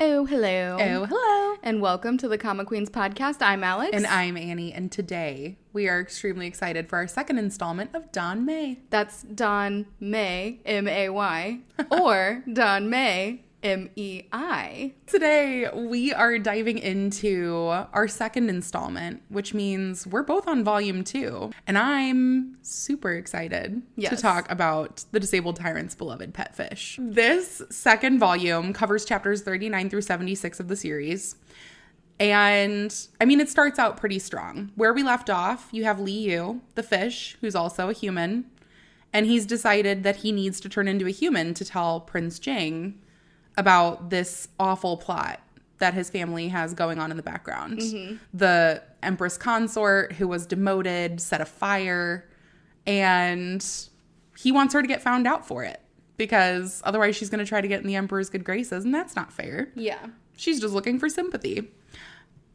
Oh, hello. Oh, hello. And welcome to the ComiQueen's podcast. I'm Alex. And I'm Annie. And today we are extremely excited for our second installment of Danmei. That's Danmei, M-A-Y, or Danmei, M-E-I. Today we are diving into our second installment, which means we're both on volume 2. And I'm super excited to talk about the disabled tyrant's beloved pet fish. This second volume covers chapters 39 through 76 of the series. And I mean, it starts out pretty strong. Where we left off, you have Li Yu, the fish, who's also a human. And he's decided that he needs to turn into a human to tell Prince Jing about this awful plot that his family has going on in the background. Mm-hmm. The Empress consort who was demoted, set afire, and he wants her to get found out for it because otherwise she's going to try to get in the Emperor's good graces, and that's not fair. Yeah. She's just looking for sympathy.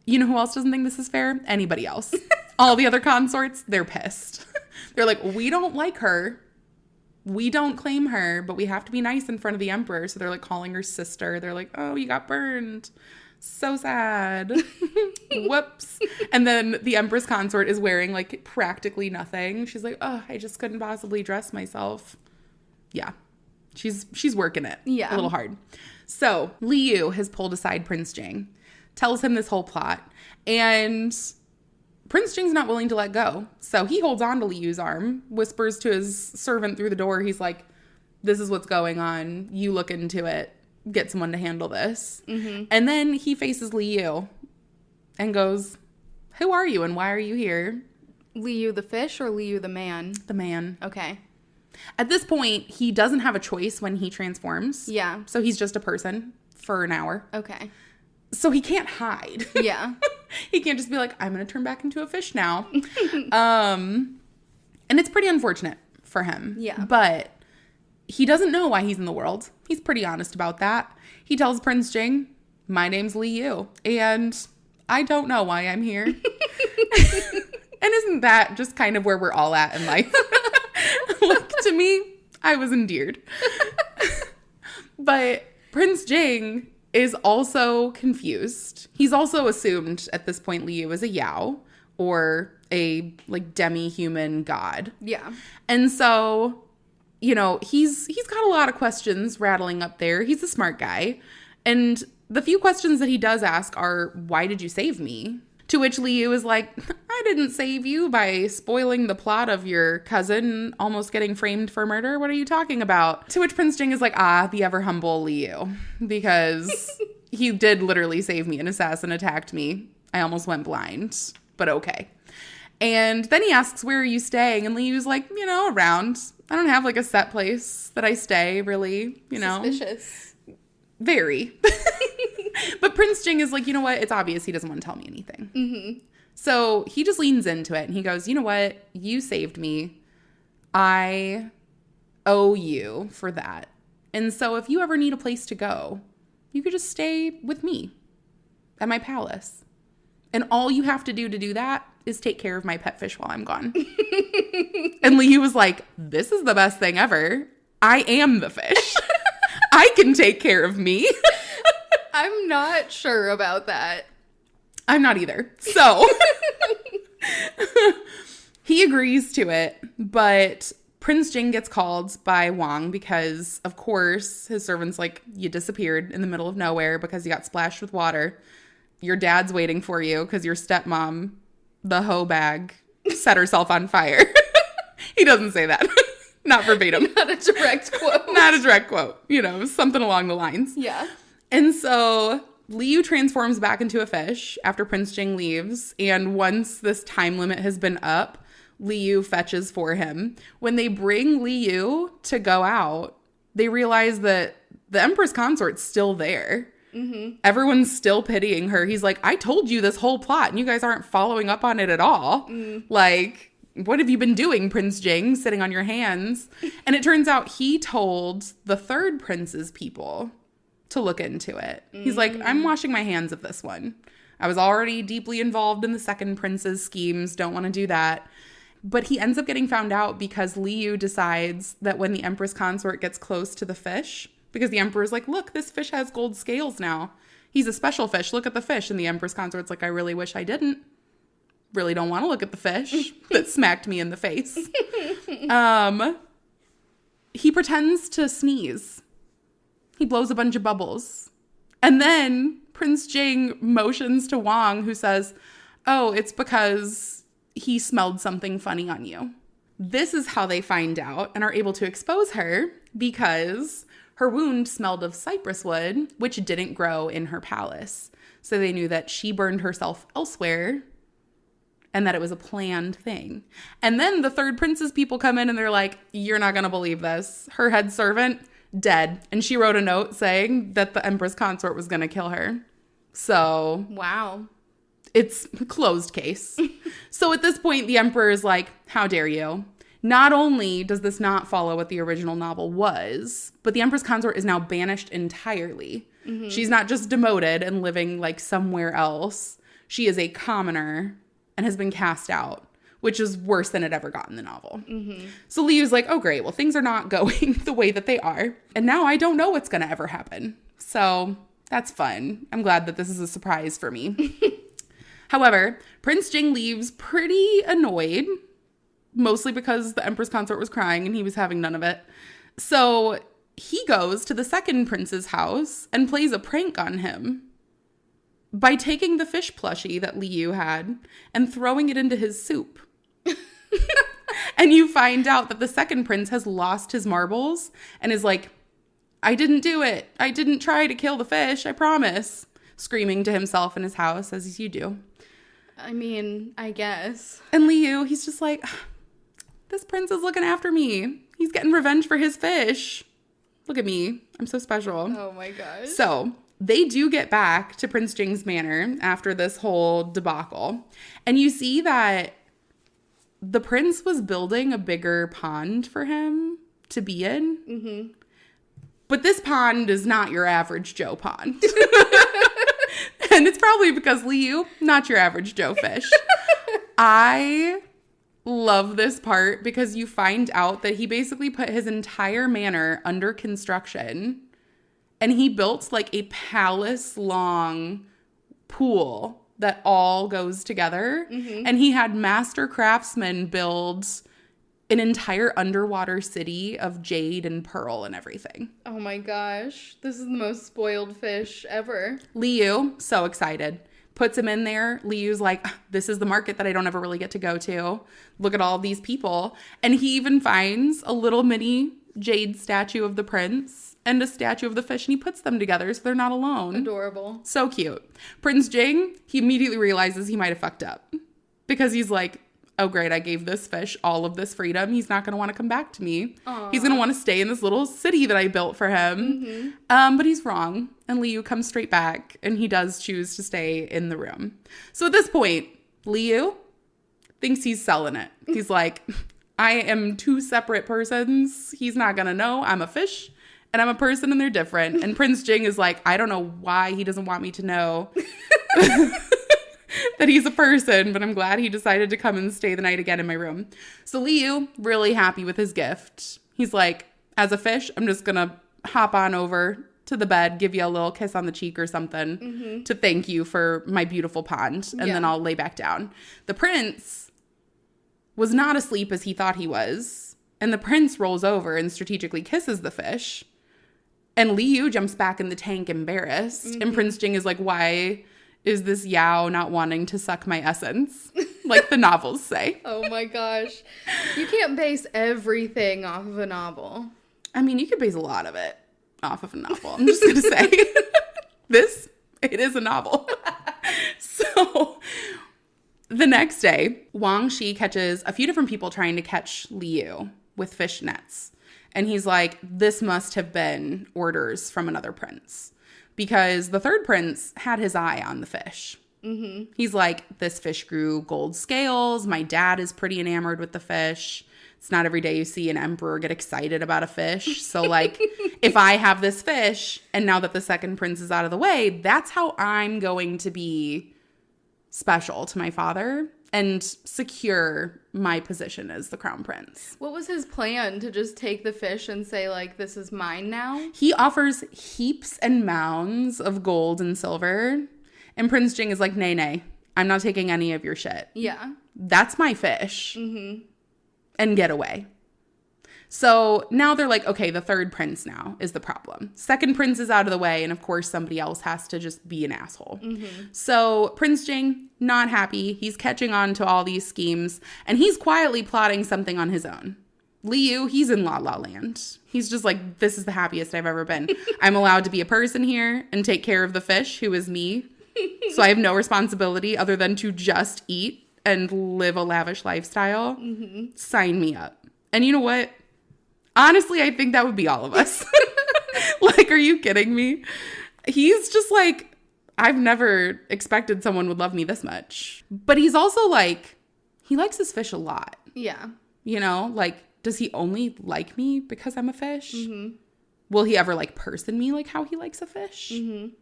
You know who else doesn't think this is fair? Anybody else. All the other consorts, they're pissed. They're like, we don't like her. We don't claim her, but we have to be nice in front of the Emperor. So they're like calling her sister. They're like, oh, you got burned. So sad. Whoops. And then the Empress consort is wearing like practically nothing. She's like, oh, I just couldn't possibly dress myself. Yeah. She's working it. Yeah. A little hard. So Li Yu has pulled aside Prince Jing, tells him this whole plot, and Prince Jing's not willing to let go. So he holds on to Li Yu's arm, whispers to his servant through the door. He's like, this is what's going on. You look into it. Get someone to handle this. Mm-hmm. And then he faces Li Yu and goes, who are you and why are you here? Li Yu the fish or Li Yu the man? The man. Okay. At this point, he doesn't have a choice when he transforms. Yeah. So he's just a person for an hour. Okay. So he can't hide. Yeah. He can't just be like, I'm going to turn back into a fish now. And it's pretty unfortunate for him. Yeah. But he doesn't know why he's in the world. He's pretty honest about that. He tells Prince Jing, my name's Li Yu, and I don't know why I'm here. And isn't that just kind of where we're all at in life? Like, to me, I was endeared. But Prince Jing is also confused. He's also assumed at this point Li Yu is a Yao or a like demi-human god. Yeah. And so, you know, he's got a lot of questions rattling up there. He's a smart guy. And the few questions that he does ask are, why did you save me? To which Li Yu is like, I didn't save you by spoiling the plot of your cousin almost getting framed for murder. What are you talking about? To which Prince Jing is like, the ever humble Li Yu. Because he did literally save me. An assassin attacked me. I almost went blind. But okay. And then he asks, where are you staying? And Li Yu's like, you know, around. I don't have like a set place that I stay, really. You know. Suspicious. Very. But Prince Jing is like, you know what? It's obvious he doesn't want to tell me anything. Mm-hmm. So he just leans into it and he goes, you know what? You saved me. I owe you for that. And so if you ever need a place to go, you could just stay with me at my palace. And all you have to do that is take care of my pet fish while I'm gone. And Li Yu was like, this is the best thing ever. I am the fish. I can take care of me. I'm not sure about that. I'm not either. So he agrees to it, but Prince Jing gets called by Wang because, of course, his servant's like, you disappeared in the middle of nowhere because you got splashed with water. Your dad's waiting for you because your stepmom, the hoe bag, set herself on fire. He doesn't say that. Not verbatim. Not a direct quote. Not a direct quote. You know, something along the lines. Yeah. And so Li Yu transforms back into a fish after Prince Jing leaves. And once this time limit has been up, Li Yu fetches for him. When they bring Li Yu to go out, they realize that the Empress consort's still there. Mm-hmm. Everyone's still pitying her. He's like, I told you this whole plot and you guys aren't following up on it at all. Like, what have you been doing, Prince Jing, sitting on your hands? And it turns out he told the third prince's people to look into it. He's like, I'm washing my hands of this one. I was already deeply involved in the second prince's schemes. Don't want to do that. But he ends up getting found out because Li Yu decides that when the Empress consort gets close to the fish, because the Emperor's like, look, this fish has gold scales now. He's a special fish. Look at the fish. And the Empress Consort's like, I really wish I didn't. Really don't want to look at the fish that smacked me in the face. He pretends to sneeze. He blows a bunch of bubbles. And then Prince Jing motions to Wang, who says, oh, it's because he smelled something funny on you. This is how they find out and are able to expose her, because her wound smelled of cypress wood, which didn't grow in her palace. So they knew that she burned herself elsewhere and that it was a planned thing. And then the third prince's people come in and they're like, you're not going to believe this. Her head servant, dead. And she wrote a note saying that the Empress Consort was going to kill her. So... wow. It's closed case. So at this point, the emperor is like, how dare you? Not only does this not follow what the original novel was, but the Empress Consort is now banished entirely. Mm-hmm. She's not just demoted and living like somewhere else. She is a commoner and has been cast out, which is worse than it ever got in the novel. Mm-hmm. So Liu's like, oh, great. Well, things are not going the way that they are. And now I don't know what's going to ever happen. So that's fun. I'm glad that this is a surprise for me. However, Prince Jing leaves pretty annoyed, mostly because the Empress Consort was crying and he was having none of it. So he goes to the second prince's house and plays a prank on him by taking the fish plushie that Liu had and throwing it into his soup. And you find out that the second prince has lost his marbles and is like, I didn't do it. I didn't try to kill the fish. I promise. Screaming to himself in his house, as you do. I mean, I guess. And Liu, he's just like, this prince is looking after me. He's getting revenge for his fish. Look at me. I'm so special. Oh my gosh. So they do get back to Prince Jing's manor after this whole debacle. And you see that the prince was building a bigger pond for him to be in. Mm-hmm. But this pond is not your average Joe pond. And it's probably because Liu, not your average Joe fish. I love this part because you find out that he basically put his entire manor under construction and he built like a palace-long pool that all goes together. Mm-hmm. And he had master craftsmen build an entire underwater city of jade and pearl and everything. Oh my gosh. This is the most spoiled fish ever. Liu, so excited. Puts him in there. Liu's like, this is the market that I don't ever really get to go to. Look at all these people. And he even finds a little mini jade statue of the prince and a statue of the fish, and he puts them together so they're not alone. Adorable. So cute. Prince Jing, he immediately realizes he might have fucked up because he's like, oh, great, I gave this fish all of this freedom. He's not going to want to come back to me. Aww. He's going to want to stay in this little city that I built for him. Mm-hmm. But he's wrong. And Liu comes straight back, and he does choose to stay in the room. So at this point, Liu thinks he's selling it. He's like, I am two separate persons. He's not going to know I'm a fish, and I'm a person, and they're different. And Prince Jing is like, I don't know why he doesn't want me to know that he's a person, but I'm glad he decided to come and stay the night again in my room. So Liu, really happy with his gift. He's like, as a fish, I'm just going to hop on over to the bed, give you a little kiss on the cheek or something to thank you for my beautiful pond, and then I'll lay back down. The prince was not asleep as he thought he was, and the prince rolls over and strategically kisses the fish, and Liu jumps back in the tank embarrassed, and Prince Jing is like, why is this Yao not wanting to suck my essence? Like the novels say. Oh my gosh. You can't base everything off of a novel. I mean, you could base a lot of it off of a novel. I'm just going to say it is a novel. So the next day, Wang Shi catches a few different people trying to catch Liu with fish nets. And he's like, this must have been orders from another prince. Because the third prince had his eye on the fish. Mm-hmm. He's like, this fish grew gold scales. My dad is pretty enamored with the fish. It's not every day you see an emperor get excited about a fish. So, like, if I have this fish, and now that the second prince is out of the way, that's how I'm going to be special to my father. and secure my position as the crown prince. What was his plan? To just take the fish and say, like, this is mine now? He offers heaps and mounds of gold and silver. And Prince Jing is like, nay, I'm not taking any of your shit. Yeah. That's my fish. Mm-hmm. And get away. So now they're like, okay, the third prince now is the problem. Second prince is out of the way, and of course somebody else has to just be an asshole. Mm-hmm. So Prince Jing, not happy. He's catching on to all these schemes, and he's quietly plotting something on his own. Liu, he's in La La Land. He's just like, this is the happiest I've ever been. I'm allowed to be a person here and take care of the fish, who is me. So I have no responsibility other than to just eat and live a lavish lifestyle. Mm-hmm. Sign me up. And you know what? Honestly, I think that would be all of us. Like, are you kidding me? He's just like, I've never expected someone would love me this much. But he's also like, he likes his fish a lot. Yeah. You know, like, does he only like me because I'm a fish? Mm-hmm. Will he ever, like, person me like how he likes a fish? Mm-hmm.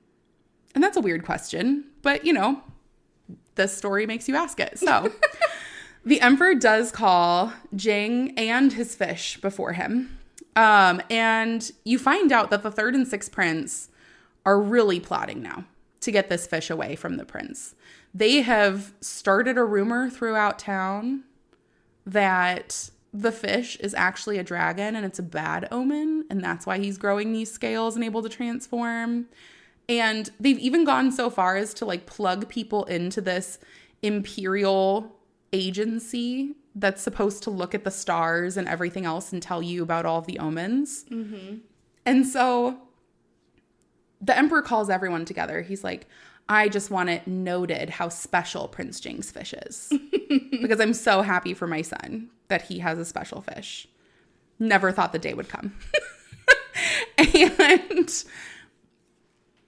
And that's a weird question. But, you know, this story makes you ask it. So... The emperor does call Jing and his fish before him. And you find out that the third and sixth prince are really plotting now to get this fish away from the prince. They have started a rumor throughout town that the fish is actually a dragon and it's a bad omen. And that's why he's growing these scales and able to transform. And they've even gone so far as to like plug people into this imperial agency that's supposed to look at the stars and everything else and tell you about all of the omens. Mm-hmm. And so the emperor calls everyone together. He's like, I just want it noted how special Prince Jing's fish is. Because I'm so happy for my son that he has a special fish. Never thought the day would come. And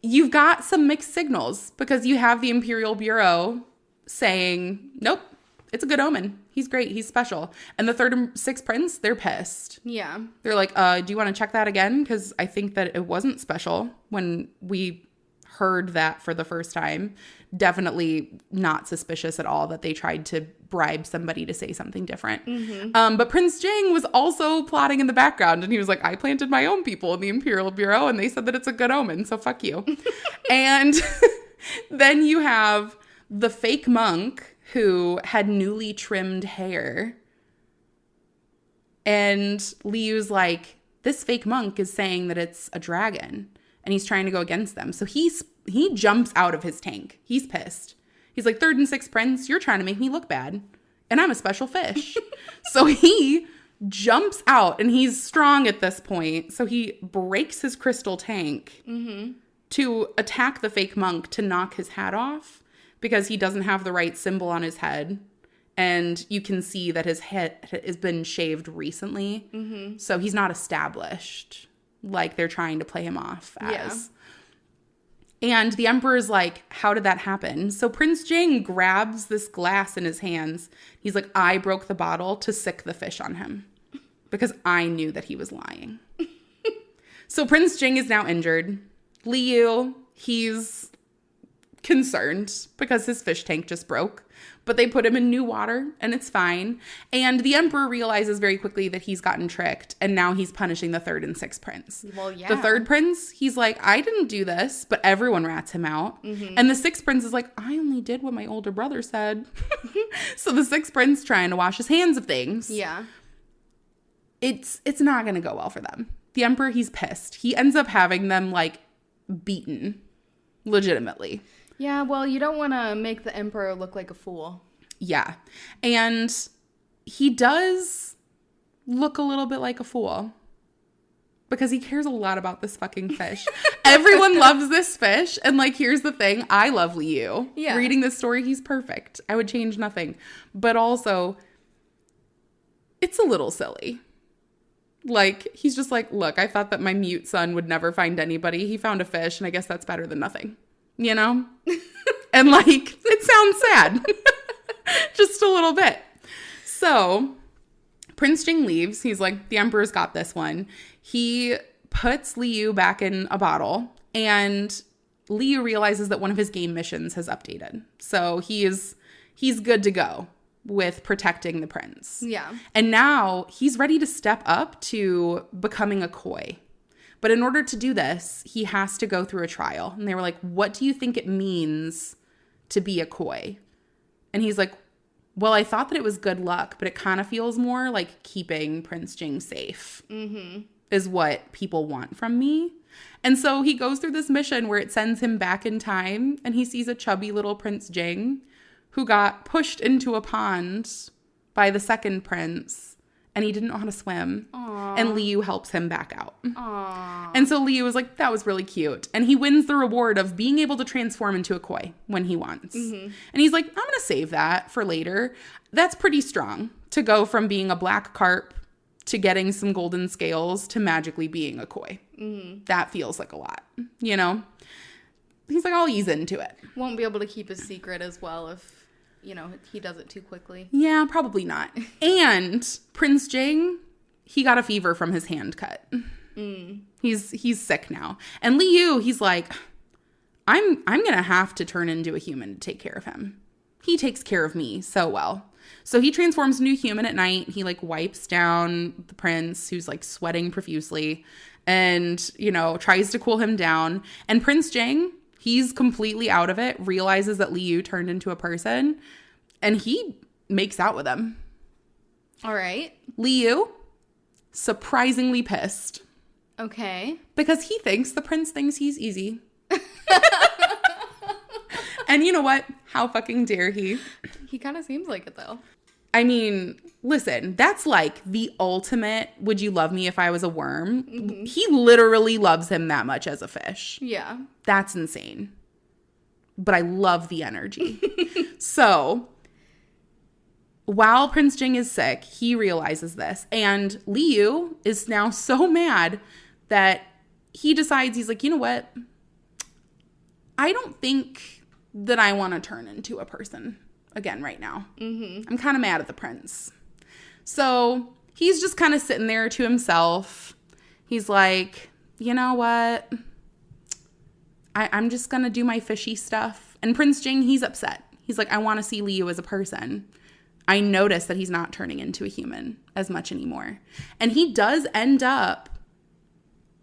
you've got some mixed signals because you have the Imperial Bureau saying, nope, it's a good omen. He's great. He's special. And the third and sixth prince, they're pissed. Yeah. They're like, do you want to check that again? Because I think that it wasn't special when we heard that for the first time. Definitely not suspicious at all that they tried to bribe somebody to say something different. Mm-hmm. But Prince Jing was also plotting in the background. And he was like, I planted my own people in the Imperial Bureau. And they said that it's a good omen. So fuck you. And then you have the fake monk who had newly trimmed hair. And Liu's like, this fake monk is saying that it's a dragon. And he's trying to go against them. So he jumps out of his tank. He's pissed. He's like, third and sixth prince, you're trying to make me look bad. And I'm a special fish. So he jumps out. And he's strong at this point. So he breaks his crystal tank to attack the fake monk to knock his hat off. Because he doesn't have the right symbol on his head. And you can see that his head has been shaved recently. Mm-hmm. So he's not established like they're trying to play him off as. Yeah. And the emperor's like, how did that happen? So Prince Jing grabs this glass in his hands. He's like, I broke the bottle to sick the fish on him. Because I knew that he was lying. So Prince Jing is now injured. Liu, he's concerned because his fish tank just broke, but they put him in new water and it's fine. And the emperor realizes very quickly that he's gotten tricked and now he's punishing the third and sixth prince. Well, yeah. The third prince, he's like, I didn't do this, but everyone rats him out. Mm-hmm. And the sixth prince is like, I only did what my older brother said. So the sixth prince trying to wash his hands of things. Yeah. It's not going to go well for them. The emperor, he's pissed. He ends up having them like beaten legitimately. Yeah, well, you don't want to make the emperor look like a fool. Yeah. And he does look a little bit like a fool because he cares a lot about this fucking fish. Everyone loves this fish. And like, here's the thing. I love Liu. Yeah. Reading this story, he's perfect. I would change nothing. But also, it's a little silly. Like, he's just like, look, I thought that my mute son would never find anybody. He found a fish, and I guess that's better than nothing. You know? And like, it sounds sad. Just a little bit. So Prince Jing leaves. He's like, the emperor's got this one. He puts Liu back in a bottle and Liu realizes that one of his game missions has updated. So he's he's good to go with protecting the prince. Yeah. And now he's ready to step up to becoming a koi. But in order to do this, he has to go through a trial. And they were like, what do you think it means to be a koi? And he's like, well, I thought that it was good luck, but it kind of feels more like keeping Prince Jing safe is what people want from me. And so he goes through this mission where it sends him back in time, and he sees a chubby little Prince Jing who got pushed into a pond by the second prince, and he didn't know how to swim. Aww. And Liu helps him back out. Aww. And so Liu was like, that was really cute. And he wins the reward of being able to transform into a koi when he wants. And he's like, I'm going to save that for later. That's pretty strong to go from being a black carp to getting some golden scales to magically being a koi. That feels like a lot, you know? He's like, I'll ease into it. Won't be able to keep his secret as well if, you know, he does it too quickly. Yeah, probably not. And Prince Jing, he got a fever from his hand cut. He's sick now. And Liu, he's like, I'm going to have to turn into a human to take care of him. He takes care of me so well. So he transforms into a human at night. He like wipes down the prince who's like sweating profusely and, you know, tries to cool him down. And Prince Jing, he's completely out of it, realizes that Liu turned into a person, and he makes out with him. All right. Liu, surprisingly pissed. Okay. Because he thinks the prince thinks he's easy. And you know what? How fucking dare he? He kind of seems like it, though. I mean, listen, that's like the ultimate, would you love me if I was a worm? He literally loves him that much as a fish. Yeah. That's insane. But I love the energy. So, while Prince Jing is sick, he realizes this. And Liu is now so mad that he decides, he's like, you know what? I don't think that I want to turn into a person again right now. I'm kind of mad at the prince. So he's just kind of sitting there to himself. He's like, you know what? I'm just going to do my fishy stuff. And Prince Jing, he's upset. He's like, I want to see Liu as a person. I notice that he's not turning into a human as much anymore. And he does end up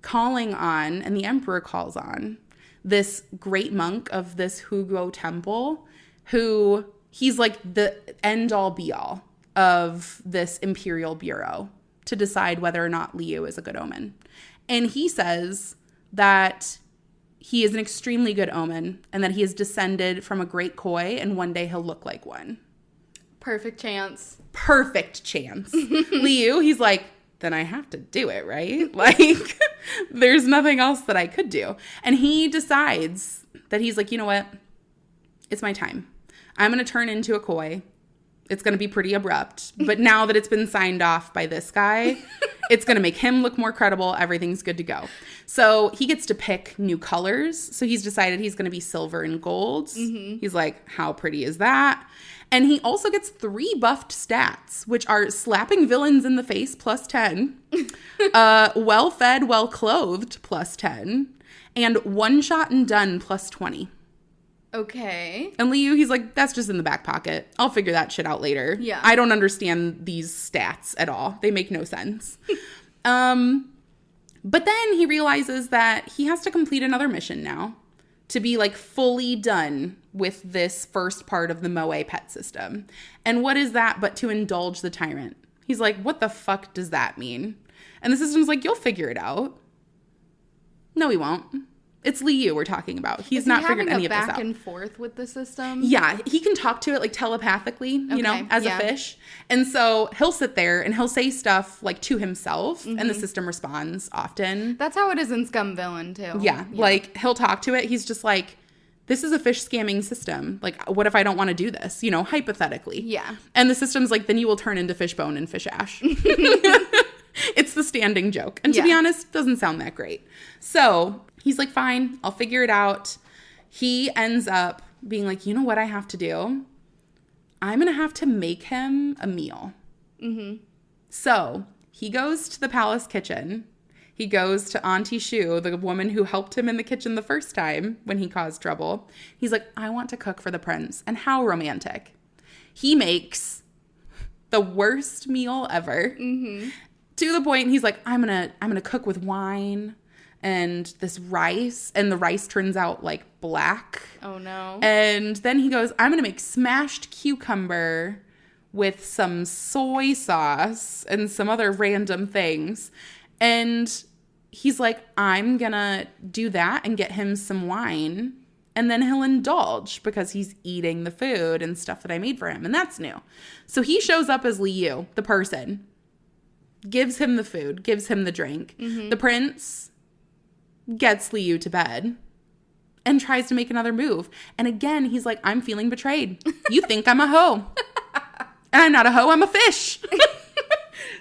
calling on, and the emperor calls on, this great monk of this Hugo temple, who he's like the end all be all of this imperial bureau to decide whether or not Liu is a good omen. And he says that he is an extremely good omen and that he is descended from a great koi and one day he'll look like one. Perfect chance. Perfect chance. Liu, he's like, then I have to do it, right? Like, there's nothing else that I could do. And he decides that he's like, you know what? It's my time. I'm going to turn into a koi. It's going to be pretty abrupt. But now that it's been signed off by this guy, it's going to make him look more credible. Everything's good to go. So he gets to pick new colors. So he's decided he's going to be silver and gold. He's like, how pretty is that? And he also gets 3 buffed stats, which are slapping villains in the face plus 10, well-fed, well-clothed plus 10, and one shot and done plus 20. Okay. And Liu, he's like, that's just in the back pocket. I'll figure that shit out later. Yeah. I don't understand these stats at all. They make no sense. But then he realizes that he has to complete another mission now to be like fully done with this first part of the Moe pet system. And what is that but to indulge the tyrant? He's like, what the fuck does that mean? And the system's like, you'll figure it out. No, he won't. It's Liu we're talking about. He's not figured any of this out. Back and forth with the system? Yeah, he can talk to it like telepathically, you know, as a fish. And so he'll sit there and he'll say stuff like to himself and the system responds often. That's how it is in Scum Villain too. Yeah, like he'll talk to it. He's just like, this is a fish scamming system. Like, what if I don't want to do this? You know, hypothetically. Yeah. And the system's like, then you will turn into fish bone and fish ash. It's the standing joke. And to be honest, doesn't sound that great. So he's like, fine, I'll figure it out. He ends up being like, you know what I have to do? I'm going to have to make him a meal. So he goes to the palace kitchen. He goes to Auntie Shu, the woman who helped him in the kitchen the first time when he caused trouble. He's like, I want to cook for the prince. And how romantic. He makes the worst meal ever. Mm-hmm. To the point he's like, I'm gonna cook with wine and this rice, and the rice turns out like black. Oh no. And then he goes, I'm gonna make smashed cucumber with some soy sauce and some other random things. And he's like, I'm gonna do that and get him some wine, and then he'll indulge because he's eating the food and stuff that I made for him. And that's new. So he shows up as Liu, the person, gives him the food, gives him the drink. Mm-hmm. The prince gets Liu to bed and tries to make another move. And again, he's like, I'm feeling betrayed. You think I'm a hoe. And I'm not a hoe, I'm a fish.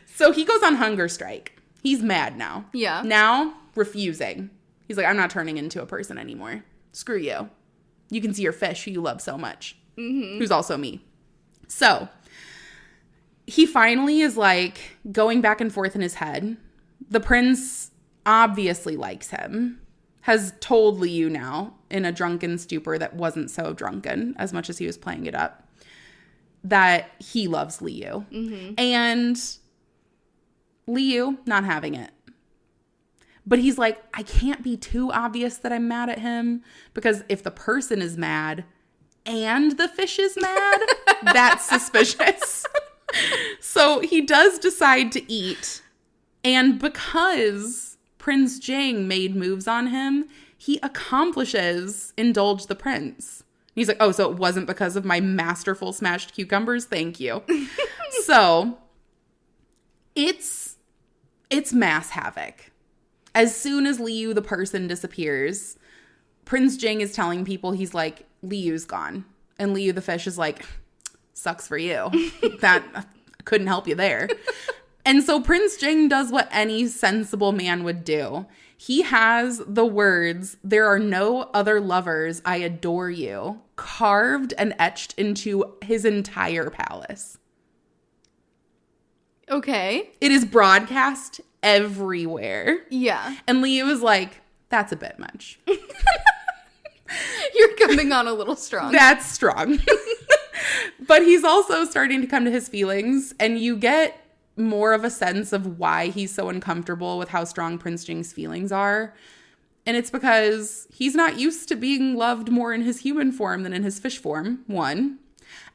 So he goes on hunger strike. He's mad now. Yeah. Now, refusing. He's like, I'm not turning into a person anymore. Screw you. You can see your fish who you love so much. Mm-hmm. Who's also me. So he finally is like going back and forth in his head. The prince obviously likes him. Has told Liu now in a drunken stupor that wasn't so drunken as much as he was playing it up, that he loves Liu. Mm-hmm. And Liu, not having it. But he's like, I can't be too obvious that I'm mad at him, because if the person is mad and the fish is mad, that's suspicious. So he does decide to eat. And because Prince Jing made moves on him, he accomplishes indulge the prince. He's like, oh, so it wasn't because of my masterful smashed cucumbers? Thank you. So it's mass havoc. As soon as Liu, the person, disappears, Prince Jing is telling people, he's like, Liu's gone. And Liu, the fish, is like, sucks for you. That couldn't help you there. And so Prince Jing does what any sensible man would do. He has the words, "There are no other lovers, I adore you," carved and etched into his entire palace. Okay. It is broadcast everywhere. Yeah. And Liu is like, that's a bit much. You're coming on a little strong. That's strong. But he's also starting to come to his feelings, and you get more of a sense of why he's so uncomfortable with how strong Prince Jing's feelings are. And it's because he's not used to being loved more in his human form than in his fish form, one.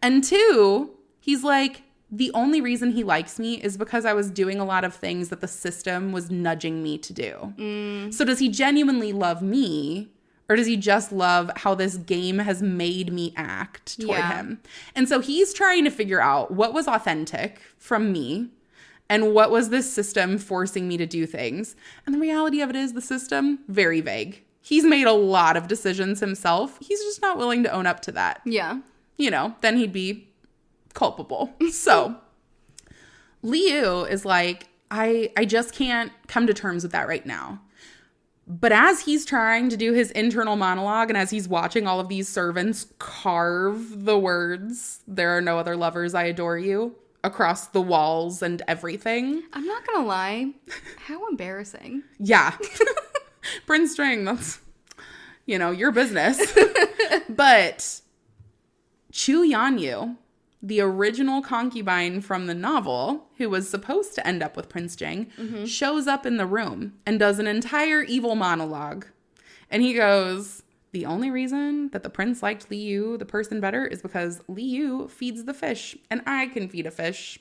And two, he's like, the only reason he likes me is because I was doing a lot of things that the system was nudging me to do. Mm. So does he genuinely love me, or does he just love how this game has made me act toward him? And so he's trying to figure out what was authentic from me and what was this system forcing me to do things. And the reality of it is the system, very vague. He's made a lot of decisions himself. He's just not willing to own up to that. Yeah. You know, then he'd be culpable. So Liu is like, I just can't come to terms with that right now. But as he's trying to do his internal monologue, and as he's watching all of these servants carve the words, "There are no other lovers, I adore you," across the walls and everything. I'm not gonna lie. How embarrassing. Yeah. Prince Jing, that's, your business. But Chu Yanyu, the original concubine from the novel, who was supposed to end up with Prince Jing, shows up in the room and does an entire evil monologue. And he goes, the only reason that the prince liked Liu, the person, better is because Liu feeds the fish, and I can feed a fish.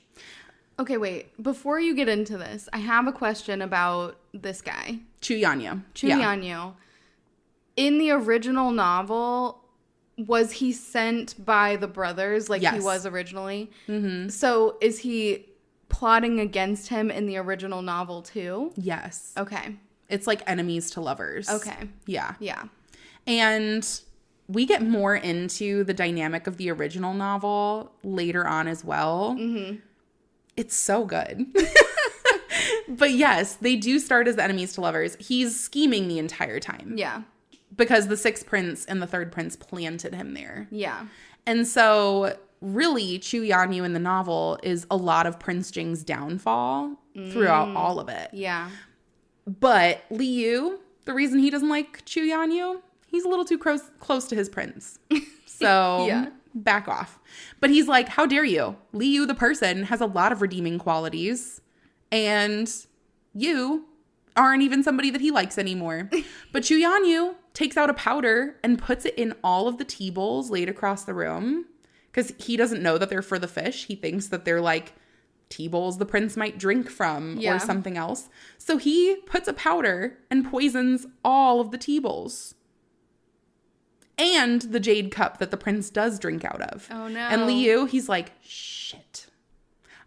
Okay, wait. Before you get into this, I have a question about this guy. Chu Yanyu. Yanyu. In the original novel, was he sent by the brothers like he was originally? Mm-hmm. So is he plotting against him in the original novel too? Yes. Okay. It's like enemies to lovers. Okay. Yeah. Yeah. And we get more into the dynamic of the original novel later on as well. Mm-hmm. It's so good. But yes, they do start as enemies to lovers. He's scheming the entire time. Yeah. Because the sixth prince and the third prince planted him there. Yeah. And so really, Chu Yanyu in the novel is a lot of Prince Jing's downfall throughout all of it. Yeah. But Liu, the reason he doesn't like Chu Yanyu, he's a little too close to his prince. So back off. But he's like, how dare you? Liu, the person, has a lot of redeeming qualities. And you aren't even somebody that he likes anymore. But Chu Yanyu takes out a powder and puts it in all of the tea bowls laid across the room. Because he doesn't know that they're for the fish. He thinks that they're like tea bowls the prince might drink from or something else. So he puts a powder and poisons all of the tea bowls. And the jade cup that the prince does drink out of. Oh, no. And Liu, he's like, shit.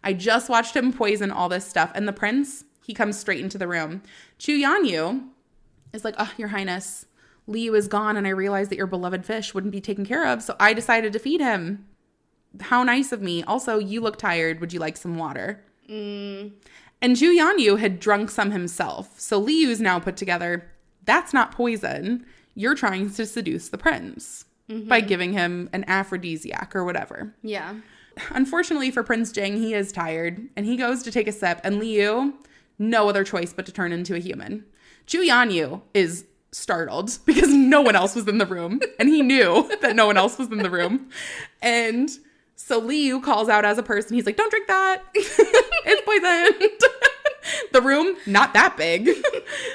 I just watched him poison all this stuff. And the prince, he comes straight into the room. Chu Yanyu is like, oh, your highness, Liu is gone and I realized that your beloved fish wouldn't be taken care of. So I decided to feed him. How nice of me. Also, you look tired. Would you like some water? And Chu Yanyu had drunk some himself. So Liu's now put together, that's not poison. You're trying to seduce the prince by giving him an aphrodisiac or whatever. Yeah. Unfortunately for Prince Jing, he is tired and he goes to take a sip and Liu, no other choice but to turn into a human. Chu Yanyu is startled because no one else was in the room and he knew that no one else was in the room. And so Liu calls out as a person. He's like, don't drink that. It's poisoned. The room, not that big.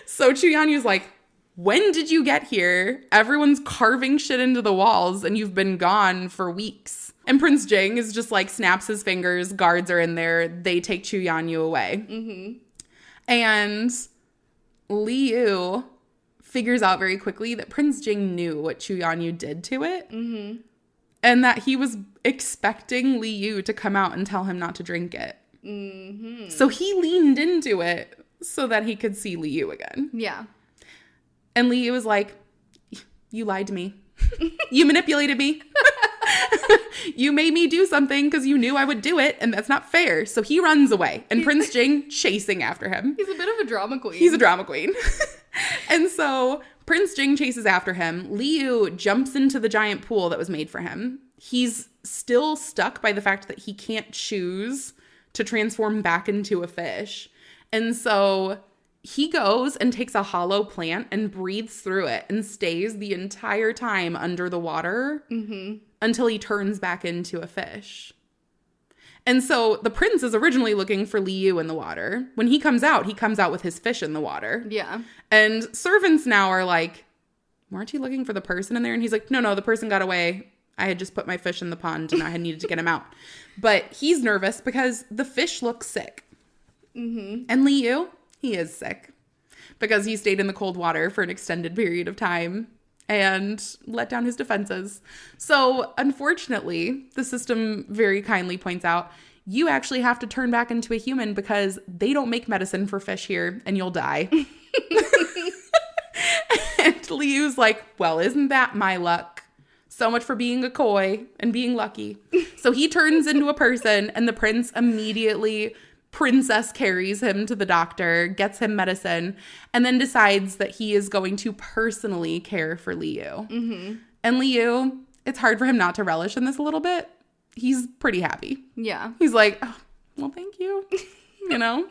So Chu Yanyu's like, when did you get here? Everyone's carving shit into the walls and you've been gone for weeks. And Prince Jing is just like, snaps his fingers. Guards are in there. They take Chu Yanyu away. And Liu figures out very quickly that Prince Jing knew what Chu Yanyu did to it. And that he was expecting Liu to come out and tell him not to drink it. So he leaned into it so that he could see Liu again. Yeah. And Liu was like, you lied to me. You manipulated me. You made me do something because you knew I would do it, and that's not fair. So he runs away, and Prince Jing chasing after him. He's a bit of a drama queen. He's a drama queen. And so Prince Jing chases after him. Liu jumps into the giant pool that was made for him. He's still stuck by the fact that he can't choose to transform back into a fish. And so he goes and takes a hollow plant and breathes through it and stays the entire time under the water until he turns back into a fish. And so the prince is originally looking for Liu in the water. When he comes out with his fish in the water. Yeah. And servants now are like, weren't you looking for the person in there? And he's like, no, the person got away. I had just put my fish in the pond and I had needed to get him out. But he's nervous because the fish looks sick. And Liu, he is sick because he stayed in the cold water for an extended period of time and let down his defenses. So unfortunately, the system very kindly points out, you actually have to turn back into a human because they don't make medicine for fish here and you'll die. And Liu's like, well, isn't that my luck? So much for being a koi and being lucky. So he turns into a person and the prince immediately princess carries him to the doctor, gets him medicine, and then decides that he is going to personally care for Liu. And Liu, it's hard for him not to relish in this a little bit. He's pretty happy. Yeah. He's like, oh, well, thank you. You know?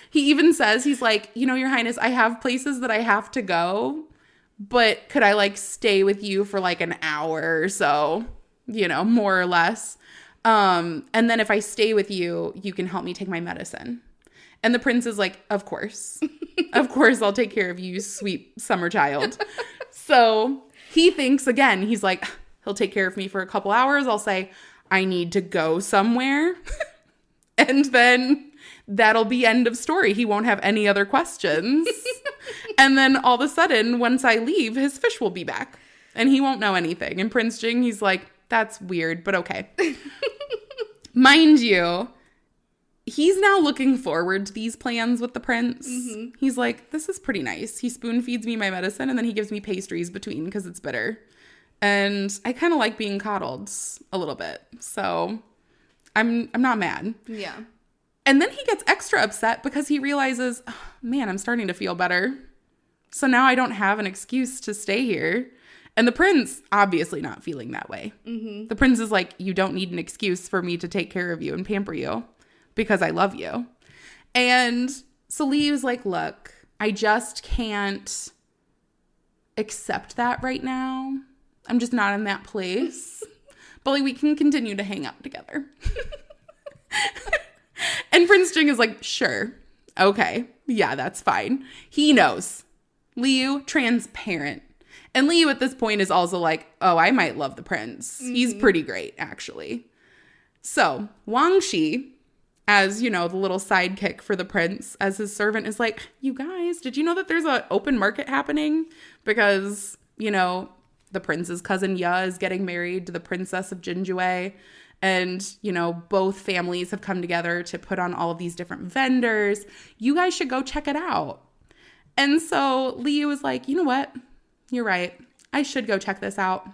He even says, he's like, you know, your highness, I have places that I have to go, but could I like stay with you for like an hour or so, you know, more or less. And then if I stay with you, you can help me take my medicine. And the prince is like, of course. Of course, I'll take care of you, sweet summer child. So he thinks again, he's like, he'll take care of me for a couple hours. I'll say, I need to go somewhere. And then that'll be end of story. He won't have any other questions. And then all of a sudden, once I leave, his fish will be back. And he won't know anything. And Prince Jing, he's like, that's weird, but okay. Mind you, he's now looking forward to these plans with the prince. He's like, this is pretty nice. He spoon feeds me my medicine and then he gives me pastries between because it's bitter. And I kind of like being coddled a little bit. So I'm not mad. Yeah. And then he gets extra upset because he realizes, oh, man, I'm starting to feel better. So now I don't have an excuse to stay here. And the prince, obviously not feeling that way. The prince is like, you don't need an excuse for me to take care of you and pamper you because I love you. And so Liu's like, look, I just can't accept that right now. I'm just not in that place. but like we can continue to hang out together. And Prince Jing is like, sure. Okay. Yeah, that's fine. He knows. Liu, transparent. And Liu at this point is also like, oh, I might love the prince. Mm-hmm. He's pretty great, actually. So Wang Shi, as, you know, the little sidekick for the prince, as his servant, is like, you guys, did you know that there's an open market happening? Because, you know, the prince's cousin Ya is getting married to the princess of Jinjue. And, you know, both families have come together to put on all of these different vendors. You guys should go check it out. And so Liu was like, you know what? You're right. I should go check this out.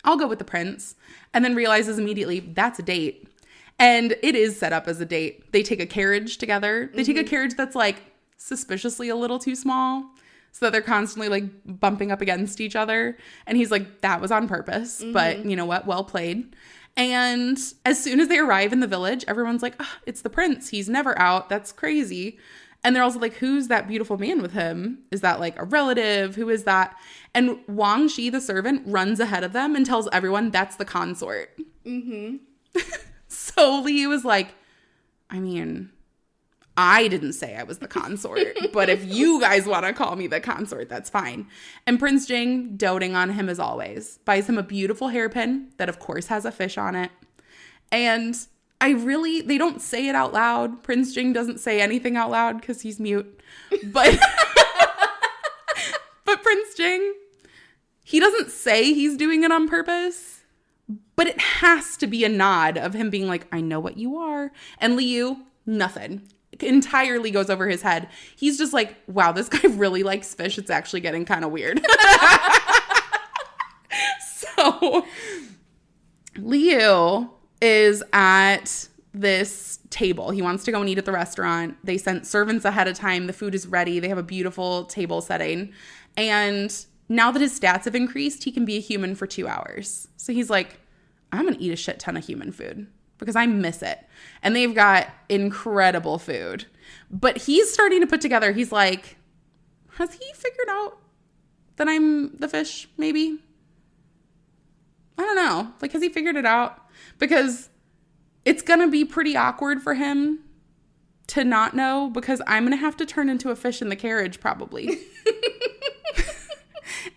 I'll go with the prince. And then realizes immediately that's a date. And it is set up as a date. They take a carriage together. They take a carriage that's like suspiciously a little too small, so that they're constantly like bumping up against each other. And he's like, that was on purpose. But you know what? Well played. And as soon as they arrive in the village, everyone's like, oh, it's the prince. He's never out. That's crazy. And they're also like, who's that beautiful man with him? Is that like a relative? Who is that? And Wang Shi, the servant, runs ahead of them and tells everyone that's the consort. Mm-hmm. So Liu was like, I mean, I didn't say I was the consort, but if you guys want to call me the consort, that's fine. And Prince Jing, doting on him as always, buys him a beautiful hairpin that of course has a fish on it. And they don't say it out loud. Prince Jing doesn't say anything out loud because he's mute. But, but Prince Jing, he doesn't say he's doing it on purpose, but it has to be a nod of him being like, I know what you are. And Liu, nothing. Entirely goes over his head. He's just like, wow, this guy really likes fish. It's actually getting kind of weird. So Liu is at this table. He wants to go and eat at the restaurant. They sent servants ahead of time. The food is ready. They have a beautiful table setting. And now that his stats have increased, he can be a human for 2 hours. So he's like, I'm going to eat a shit ton of human food because I miss it. And they've got incredible food. But he's starting to put together, he's like, has he figured out that I'm the fish, maybe? I don't know. Like, has he figured it out? Because it's going to be pretty awkward for him to not know, because I'm going to have to turn into a fish in the carriage probably.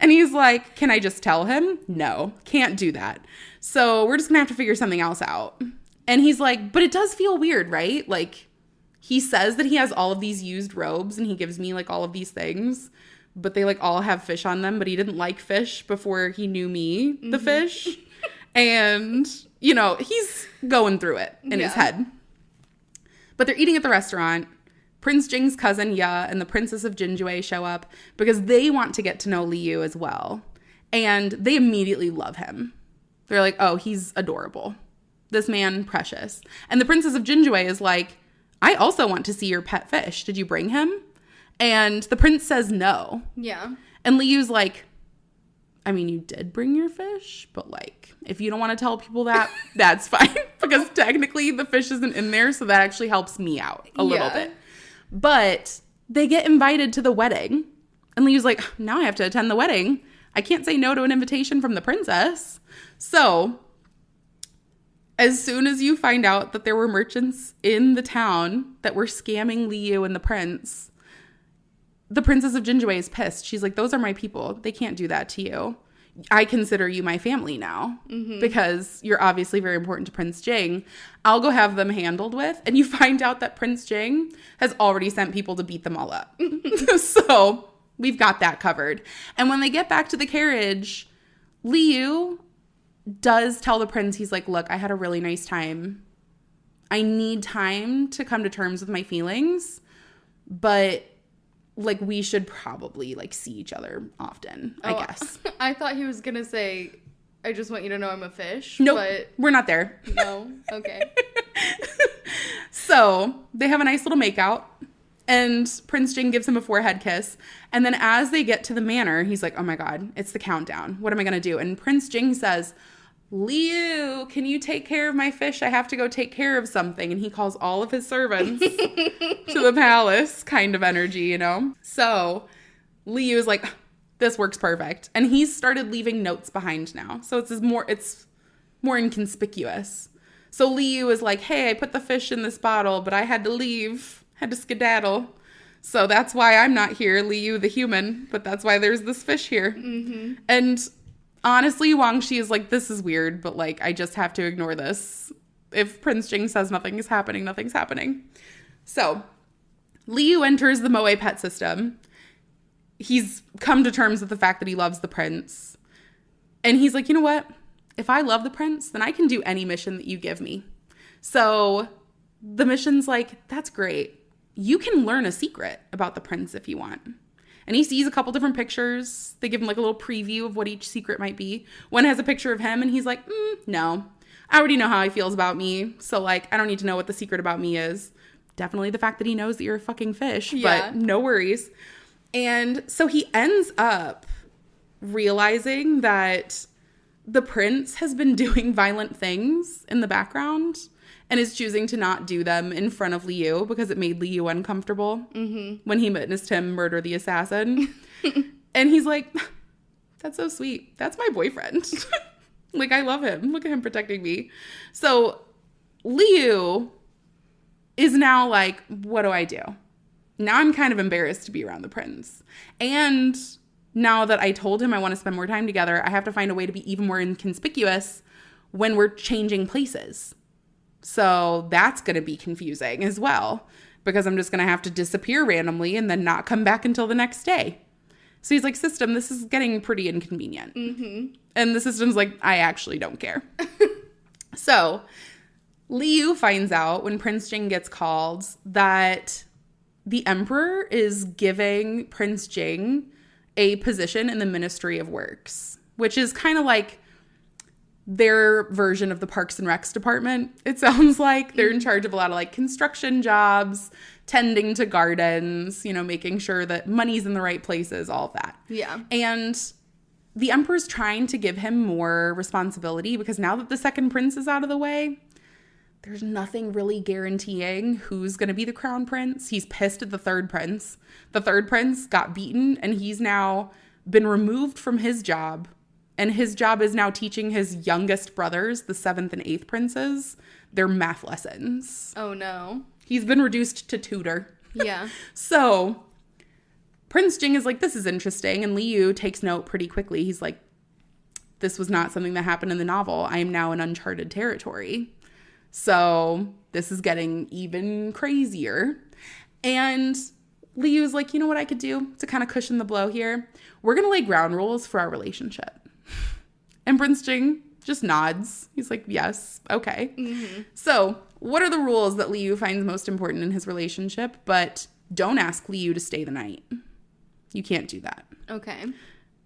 And he's like, can I just tell him? No, can't do that. So we're just going to have to figure something else out. And he's like, but it does feel weird, right? Like, he says that he has all of these used robes and he gives me like all of these things, but they like all have fish on them, but he didn't like fish before he knew me, the fish. And, you know, he's going through it in his head. But they're eating at the restaurant. Prince Jing's cousin, Ya, and the Princess of Jinjue show up because they want to get to know Liu as well. And they immediately love him. They're like, oh, he's adorable. This man, precious. And the Princess of Jinjue is like, I also want to see your pet fish. Did you bring him? And the prince says no. Yeah. And Liu's like, I mean, you did bring your fish, but like, if you don't want to tell people that, that's fine. Because technically the fish isn't in there, so that actually helps me out a little bit. But they get invited to the wedding. And Liu's like, now I have to attend the wedding. I can't say no to an invitation from the princess. So as soon as you find out that there were merchants in the town that were scamming Liu and the prince, the Princess of Jinjue is pissed. She's like, those are my people. They can't do that to you. I consider you my family now because you're obviously very important to Prince Jing. I'll go have them handled with. And you find out that Prince Jing has already sent people to beat them all up. So we've got that covered. And when they get back to the carriage, Liu does tell the prince, he's like, look, I had a really nice time. I need time to come to terms with my feelings, but like, we should probably like see each other often, I guess. I thought he was going to say, I just want you to know I'm a fish. Nope, but we're not there. No, okay. So they have a nice little makeout. And Prince Jing gives him a forehead kiss. And then as they get to the manor, he's like, oh my God, it's the countdown. What am I going to do? And Prince Jing says, Liu, can you take care of my fish? I have to go take care of something. And he calls all of his servants to the palace, kind of energy, you know? So Liu is like, this works perfect. And he's started leaving notes behind now. So it's more inconspicuous. So Liu is like, hey, I put the fish in this bottle, but I had to leave, had to skedaddle. So that's why I'm not here, Liu the human, but that's why there's this fish here. Mm-hmm. And honestly, Wang Shi is like, this is weird, but like, I just have to ignore this. If Prince Jing says nothing is happening, nothing's happening. So Liu enters the Moe pet system. He's come to terms with the fact that he loves the prince. And he's like, you know what? If I love the prince, then I can do any mission that you give me. So the mission's like, that's great. You can learn a secret about the prince if you want. And he sees a couple different pictures. They give him like a little preview of what each secret might be. One has a picture of him and he's like, no. I already know how he feels about me. So like, I don't need to know what the secret about me is. Definitely the fact that he knows that you're a fucking fish. Yeah. But no worries. And so he ends up realizing that the prince has been doing violent things in the background and is choosing to not do them in front of Liu because it made Liu uncomfortable when he witnessed him murder the assassin. And he's like, that's so sweet. That's my boyfriend. Like, I love him. Look at him protecting me. So Liu is now like, what do I do? Now I'm kind of embarrassed to be around the prince. And now that I told him I want to spend more time together, I have to find a way to be even more inconspicuous when we're changing places. So that's going to be confusing as well, because I'm just going to have to disappear randomly and then not come back until the next day. So he's like, system, this is getting pretty inconvenient. Mm-hmm. And the system's like, I actually don't care. So Liu finds out when Prince Jing gets called that the emperor is giving Prince Jing a position in the Ministry of Works, which is kind of like their version of the Parks and Recs department. It sounds like they're in charge of a lot of like construction jobs, tending to gardens, making sure that money's in the right places, all of that. Yeah. And the emperor's trying to give him more responsibility because now that the second prince is out of the way, there's nothing really guaranteeing who's going to be the crown prince. He's pissed at the third prince. The third prince got beaten and he's now been removed from his job. And his job is now teaching his youngest brothers, the 7th and 8th princes, their math lessons. Oh, no. He's been reduced to tutor. Yeah. So Prince Jing is like, this is interesting. And Liu takes note pretty quickly. He's like, this was not something that happened in the novel. I am now in uncharted territory. So this is getting even crazier. And Liu's like, you know what I could do to kind of cushion the blow here? We're going to lay ground rules for our relationship. And Prince Jing just nods. He's like, yes, okay. Mm-hmm. So what are the rules that Liu finds most important in his relationship? But don't ask Liu to stay the night. You can't do that. Okay.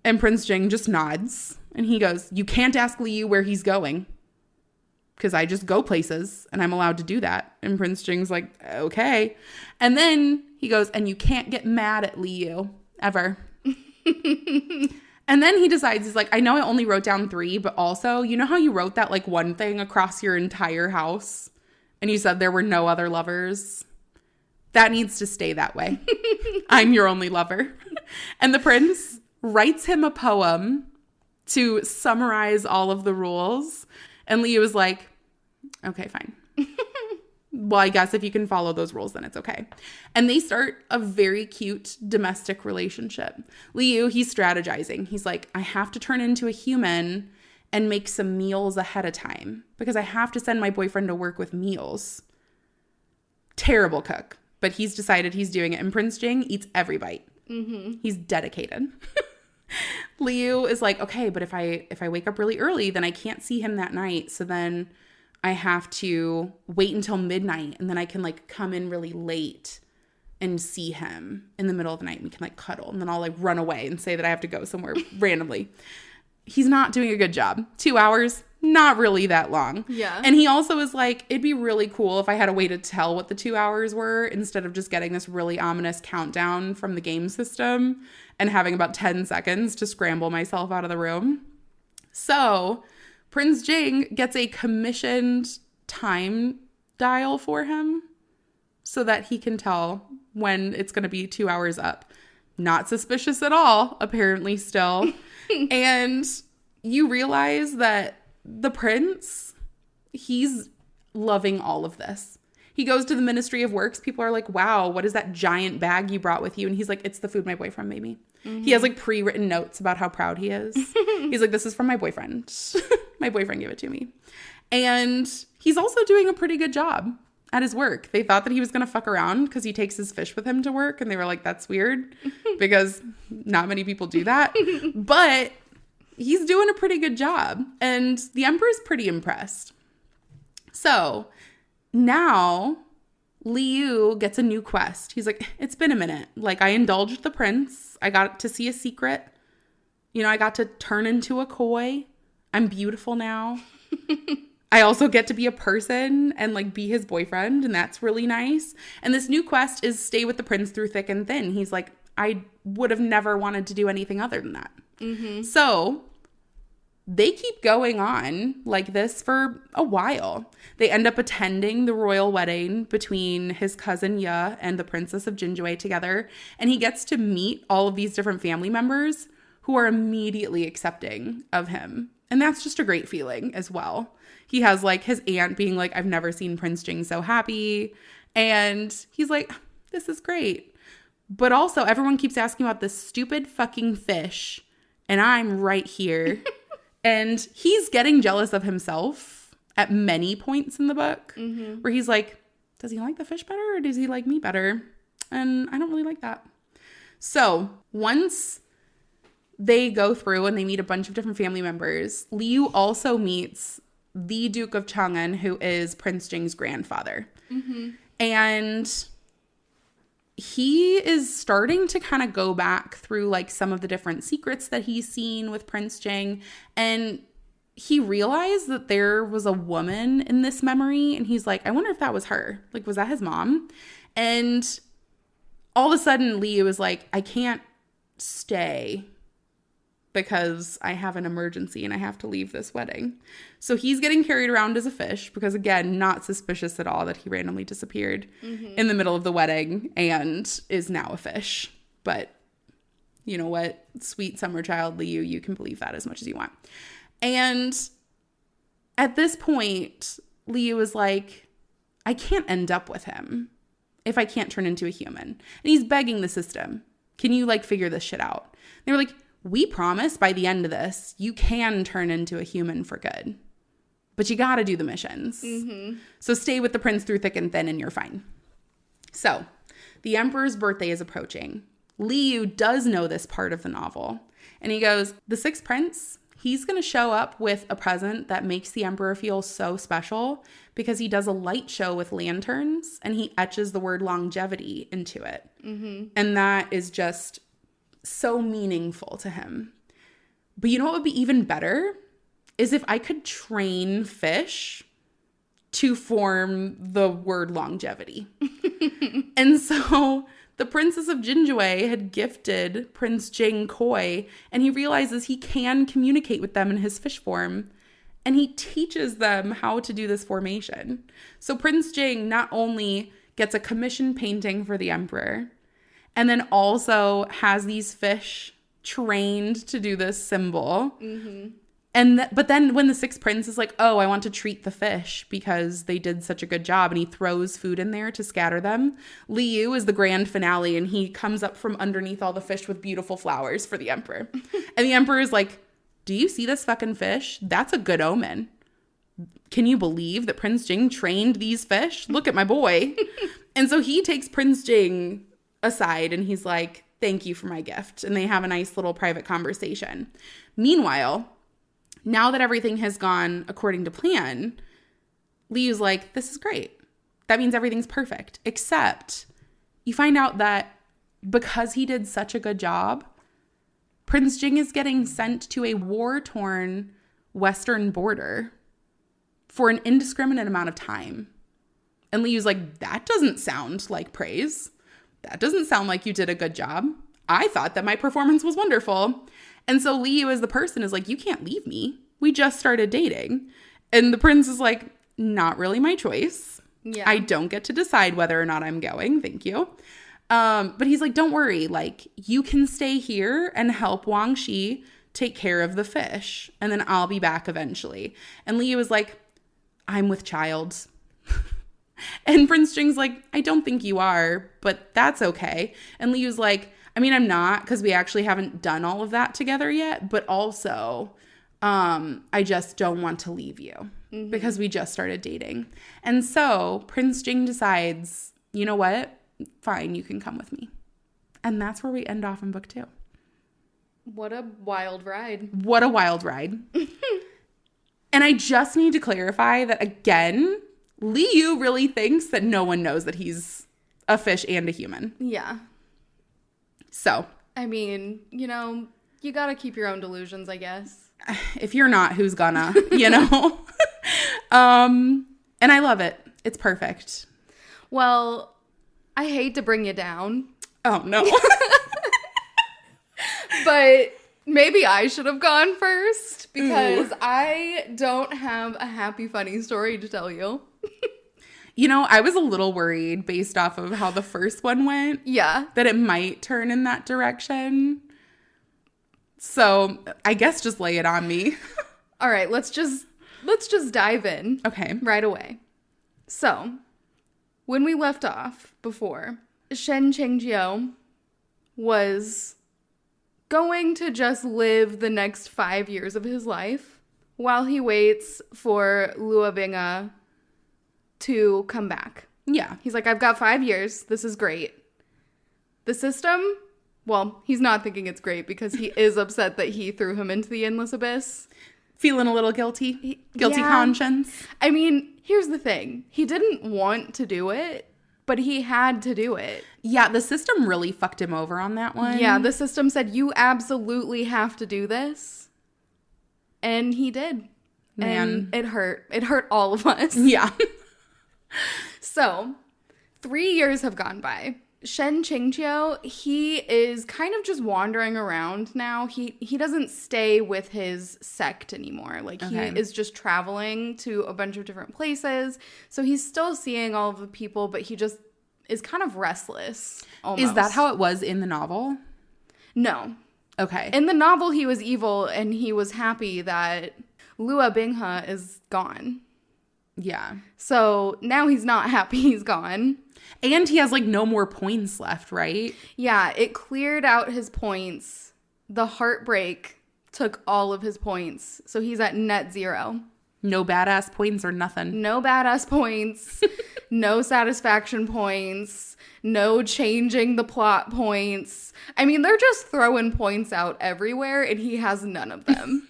And Prince Jing just nods. And he goes, you can't ask Liu where he's going. Because I just go places and I'm allowed to do that. And Prince Jing's like, okay. And then he goes, and you can't get mad at Liu ever. And then he decides, he's like, I know I only wrote down 3, but also, you know how you wrote that like one thing across your entire house? And you said there were no other lovers? That needs to stay that way. I'm your only lover. And the prince writes him a poem to summarize all of the rules. And Liu was like, okay, fine. Well, I guess if you can follow those rules, then it's okay. And they start a very cute domestic relationship. Liu, he's strategizing. He's like, I have to turn into a human and make some meals ahead of time because I have to send my boyfriend to work with meals. Terrible cook, but he's decided he's doing it. And Prince Jing eats every bite. Mm-hmm. He's dedicated. Liu is like, okay, but if I wake up really early, then I can't see him that night. So then I have to wait until midnight and then I can like come in really late and see him in the middle of the night and we can like cuddle and then I'll like run away and say that I have to go somewhere randomly. He's not doing a good job. 2 hours, not really that long. Yeah. And he also is like, it'd be really cool if I had a way to tell what the 2 hours were instead of just getting this really ominous countdown from the game system and having about 10 seconds to scramble myself out of the room. So Prince Jing gets a commissioned time dial for him so that he can tell when it's going to be 2 hours up. Not suspicious at all, apparently still. And you realize that the prince, he's loving all of this. He goes to the Ministry of Works. People are like, wow, what is that giant bag you brought with you? And he's like, it's the food my boyfriend made me. Mm-hmm. He has like pre-written notes about how proud he is. He's like, this is from my boyfriend. My boyfriend gave it to me. And he's also doing a pretty good job at his work. They thought that he was going to fuck around because he takes his fish with him to work. And they were like, that's weird because not many people do that. But he's doing a pretty good job. And the emperor's pretty impressed. So now Liu gets a new quest. He's like, it's been a minute. Like, I indulged the prince. I got to see a secret. You know, I got to turn into a koi. I'm beautiful now. I also get to be a person and like be his boyfriend. And that's really nice. And this new quest is stay with the prince through thick and thin. He's like, I would have never wanted to do anything other than that. Mm-hmm. So they keep going on like this for a while. They end up attending the royal wedding between his cousin Ye and the princess of Jinjue together. And he gets to meet all of these different family members who are immediately accepting of him. And that's just a great feeling as well. He has like his aunt being like, I've never seen Prince Jing so happy. And he's like, this is great. But also everyone keeps asking about this stupid fucking fish. And I'm right here. And he's getting jealous of himself at many points in the book where he's like, does he like the fish better or does he like me better? And I don't really like that. So once they go through and they meet a bunch of different family members, Liu also meets the Duke of Chang'an, who is Prince Jing's grandfather. Mm-hmm. And he is starting to kind of go back through like some of the different secrets that he's seen with Prince Jing. And he realized that there was a woman in this memory. And he's like, I wonder if that was her. Like, was that his mom? And all of a sudden, Liu is like, I can't stay because I have an emergency and I have to leave this wedding. So he's getting carried around as a fish because, again, not suspicious at all that he randomly disappeared in the middle of the wedding and is now a fish. But you know what? Sweet summer child Liu, you can believe that as much as you want. And at this point, Liu is like, I can't end up with him if I can't turn into a human. And he's begging the system. Can you like figure this shit out? They were like, we promise by the end of this, you can turn into a human for good. But you got to do the missions. Mm-hmm. So stay with the prince through thick and thin and you're fine. So the emperor's birthday is approaching. Liu does know this part of the novel. And he goes, the sixth prince, he's going to show up with a present that makes the emperor feel so special because he does a light show with lanterns and he etches the word longevity into it. Mm-hmm. And that is just so meaningful to him. But you know what would be even better is if I could train fish to form the word longevity. And so the princess of Jinjue had gifted Prince Jing koi, and he realizes he can communicate with them in his fish form, and he teaches them how to do this formation. So Prince Jing not only gets a commission painting for the emperor, and then also has these fish trained to do this symbol. Mm-hmm. But then when the sixth prince is like, oh, I want to treat the fish because they did such a good job, and he throws food in there to scatter them, Liu is the grand finale, and he comes up from underneath all the fish with beautiful flowers for the emperor. And the emperor is like, do you see this fucking fish? That's a good omen. Can you believe that Prince Jing trained these fish? Look at my boy. And so he takes Prince Jing aside and he's like, thank you for my gift. And they have a nice little private conversation. Meanwhile, now that everything has gone according to plan, Liu's like, this is great. That means everything's perfect. Except you find out that because he did such a good job, Prince Jing is getting sent to a war-torn western border for an indiscriminate amount of time. And Liu's like, that doesn't sound like praise. That doesn't sound like you did a good job. I thought that my performance was wonderful. And so Liu as the person is like, you can't leave me. We just started dating. And the prince is like, not really my choice. Yeah. I don't get to decide whether or not I'm going. Thank you. But he's like, don't worry. Like, you can stay here and help Wang Shi take care of the fish, and then I'll be back eventually. And Liu was like, I'm with child. And Prince Jing's like, I don't think you are, but that's okay. And Liu's like, I mean, I'm not, because we actually haven't done all of that together yet, but also I just don't want to leave you because we just started dating. And so Prince Jing decides, you know what? Fine, you can come with me. And that's where we end off in book 2. What a wild ride. What a wild ride. And I just need to clarify that, again, Liu really thinks that no one knows that he's a fish and a human. Yeah. So. I mean, you know, you gotta keep your own delusions, I guess. If you're not, who's gonna, you know? And I love it. It's perfect. Well, I hate to bring you down. Oh, no. But maybe I should have gone first because I don't have a happy, funny story to tell you. You know, I was a little worried based off of how the first one went. Yeah. That it might turn in that direction. So I guess just lay it on me. All right, let's just dive in. Okay. Right away. So, when we left off before, Shen Chengjiu was going to just live the next 5 years of his life while he waits for Luo Binghe to come back. Yeah. He's like, I've got 5 years. This is great. The system, well, he's not thinking it's great because he is upset that he threw him into the endless abyss. Feeling a little guilty? Guilty conscience? I mean, here's the thing. He didn't want to do it, but he had to do it. Yeah, the system really fucked him over on that one. Yeah, the system said, you absolutely have to do this. And he did. Man. And it hurt. It hurt all of us. Yeah. So, 3 years have gone by. Shen Chengjiu, he is kind of just wandering around now. He doesn't stay with his sect anymore. Like, he is just traveling to a bunch of different places. So he's still seeing all of the people, but he just is kind of restless, almost. Is that how it was in the novel? No. Okay. In the novel, he was evil, and he was happy that Luo Binghe is gone. Yeah. So now he's not happy he's gone. And he has, like, no more points left, right? Yeah, it cleared out his points. The heartbreak took all of his points. So he's at net 0. No badass points or nothing. No badass points. No satisfaction points. No changing the plot points. I mean, they're just throwing points out everywhere, and he has none of them.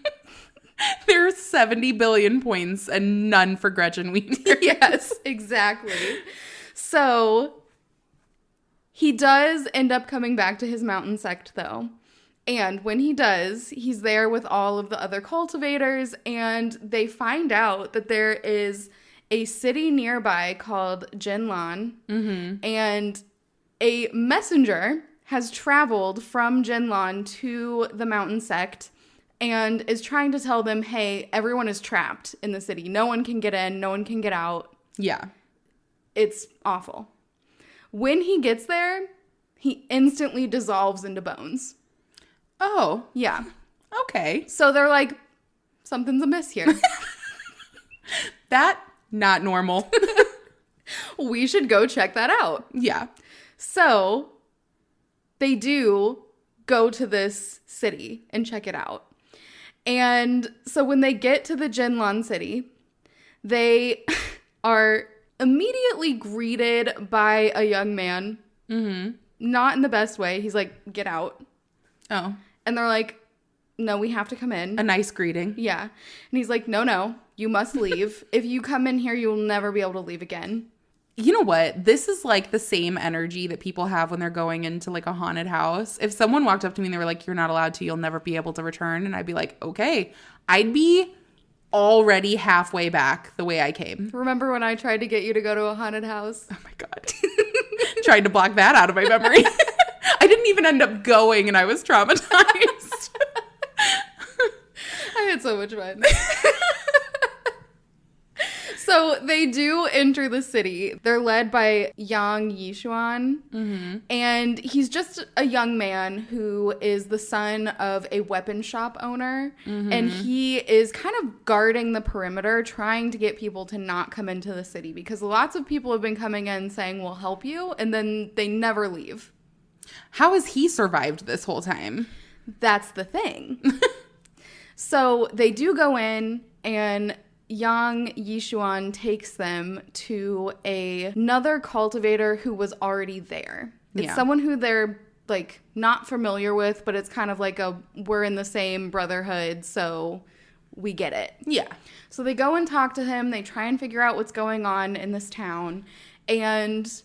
There's 70 billion points and none for Gretchen Wiener. Yes, exactly. So, he does end up coming back to his mountain sect, though. And when he does, he's there with all of the other cultivators, and they find out that there is a city nearby called Jinlan, and a messenger has traveled from Jinlan to the mountain sect and is trying to tell them, hey, everyone is trapped in the city. No one can get in. No one can get out. Yeah. It's awful. When he gets there, he instantly dissolves into bones. Oh. Yeah. Okay. So they're like, something's amiss here. That, not normal. We should go check that out. Yeah. So they do go to this city and check it out. And so when they get to the Jinlan city, they are immediately greeted by a young man. Mm-hmm. Not in the best way. He's like, get out. Oh. And they're like, no, we have to come in. A nice greeting. Yeah. And he's like, no, you must leave. If you come in here, you'll never be able to leave again. You know what? This is like the same energy that people have when they're going into like a haunted house. If someone walked up to me and they were like, you're not allowed to, you'll never be able to return. And I'd be like, okay. I'd be already halfway back the way I came. Remember when I tried to get you to go to a haunted house? Oh my God. Tried to block that out of my memory. I didn't even end up going and I was traumatized. I had so much fun. So So they do enter the city. They're led by Yang Yishuan. And he's just a young man who is the son of a weapon shop owner. And he is kind of guarding the perimeter, trying to get people to not come into the city. Because lots of people have been coming in saying, we'll help you. And then they never leave. How has he survived this whole time? That's the thing. So they do go in, and Yang Yishuan takes them to another cultivator who was already there. It's someone who they're like not familiar with, but it's kind of like we're in the same brotherhood, so we get it. Yeah. So they go and talk to him. They try and figure out what's going on in this town, and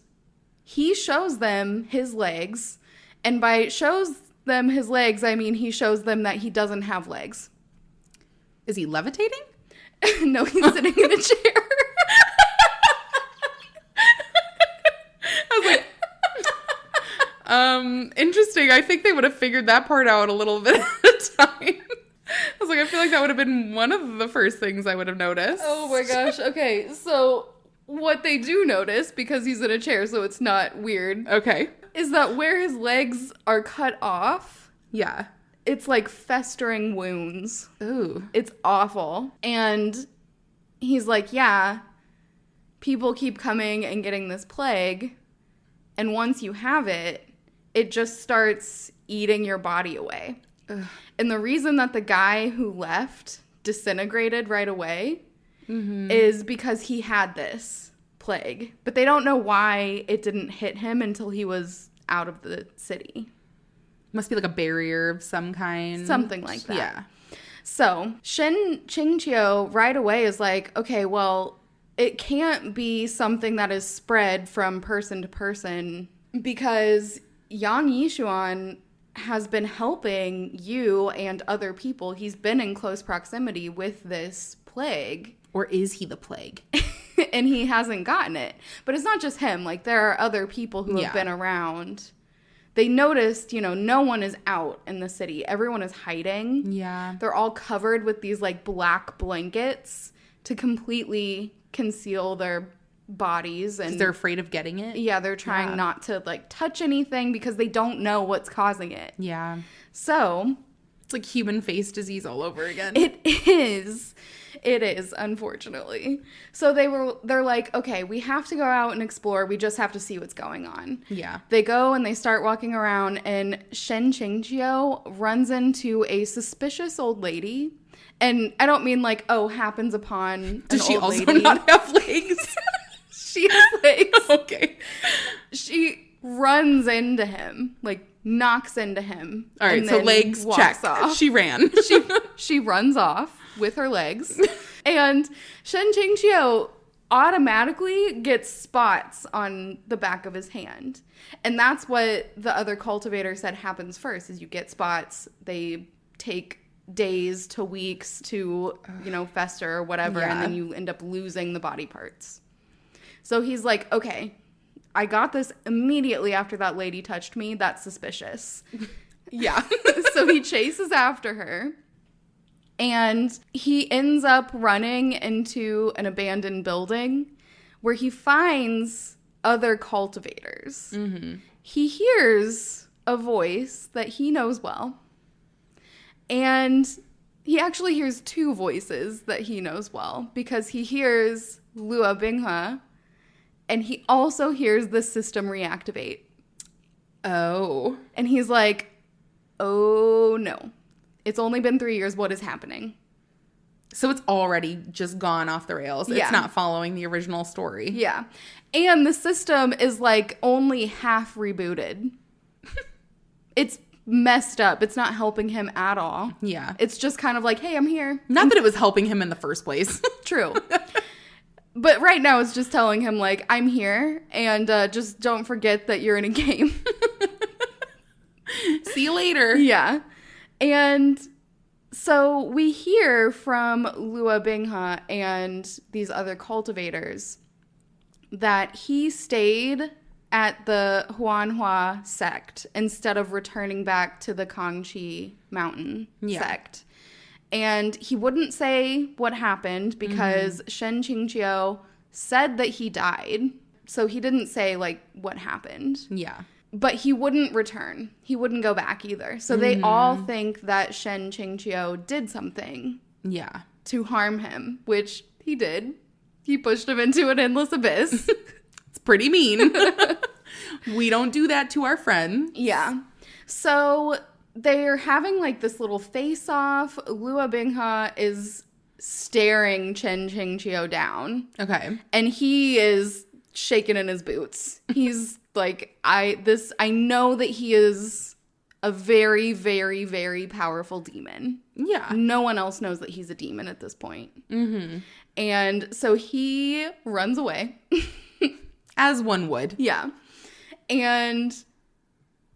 he shows them his legs. And by shows them his legs, I mean he shows them that he doesn't have legs. Is he levitating? No, he's sitting in a chair. I was like, interesting. I think they would have figured that part out a little bit at a time. I was like, I feel like that would have been one of the first things I would have noticed. Oh my gosh. Okay, so what they do notice, because he's in a chair, so it's not weird. Okay. Is that where his legs are cut off? Yeah. It's like festering wounds. Ooh. It's awful. And he's like, yeah, people keep coming and getting this plague. And once you have it, it just starts eating your body away. Ugh. And the reason that the guy who left disintegrated right away is because he had this plague. But they don't know why it didn't hit him until he was out of the city. Must be like a barrier of some kind. Something like that. Yeah. So Shen Qingqiu right away is like, okay, well, it can't be something that is spread from person to person because Yang Yishuan has been helping you and other people. He's been in close proximity with this plague. Or is he the plague? And he hasn't gotten it. But it's not just him. Like, there are other people who have been around. They noticed, no one is out in the city. Everyone is hiding. Yeah. They're all covered with these, like, black blankets to completely conceal their bodies. And they're afraid of getting it? Yeah, they're trying not to, like, touch anything because they don't know what's causing it. Yeah. So it's like human face disease all over again. It is. It is, unfortunately. So they're like, okay, we have to go out and explore. We just have to see what's going on. Yeah. They go and they start walking around, and Shen Qingqiu runs into a suspicious old lady. And I don't mean like, happens upon an old lady. Does she also not have legs? She has legs. Okay. She runs into him, like knocks into him. All right, so legs, check. Off. She ran. She runs off with her legs. And Shen Qingqiu automatically gets spots on the back of his hand. And that's what the other cultivator said happens first, is you get spots. They take days to weeks to, fester or whatever, and then you end up losing the body parts. So he's like, okay, I got this immediately after that lady touched me. That's suspicious. Yeah. So he chases after her. And he ends up running into an abandoned building where he finds other cultivators. Mm-hmm. He hears a voice that he knows well. And he actually hears two voices that he knows well, because he hears Lua Binghe and he also hears the system reactivate. Oh. And he's like, oh no. It's only been 3 years. What is happening? So it's already just gone off the rails. Yeah. It's not following the original story. Yeah. And the system is like only half rebooted. It's messed up. It's not helping him at all. Yeah. It's just kind of like, hey, I'm here. Not that it was helping him in the first place. True. But right now it's just telling him like, I'm here, and just don't forget that you're in a game. See you later. Yeah. And so we hear from Lua Binghe and these other cultivators that he stayed at the Huanhua sect instead of returning back to the Kangqi mountain sect. And he wouldn't say what happened because Shen Qingqiu said that he died. So he didn't say, like, what happened. Yeah. But he wouldn't return. He wouldn't go back either. So they all think that Shen Qingqiu did something. Yeah. To harm him, which he did. He pushed him into an endless abyss. It's pretty mean. We don't do that to our friends. Yeah. So they're having like this little face-off. Luo Binghe is staring Shen Qingqiu down. Okay. And he is shaking in his boots. He's like, I know that he is a very, very, very powerful demon. Yeah. No one else knows that he's a demon at this point. Mm-hmm. And so he runs away. As one would. Yeah. And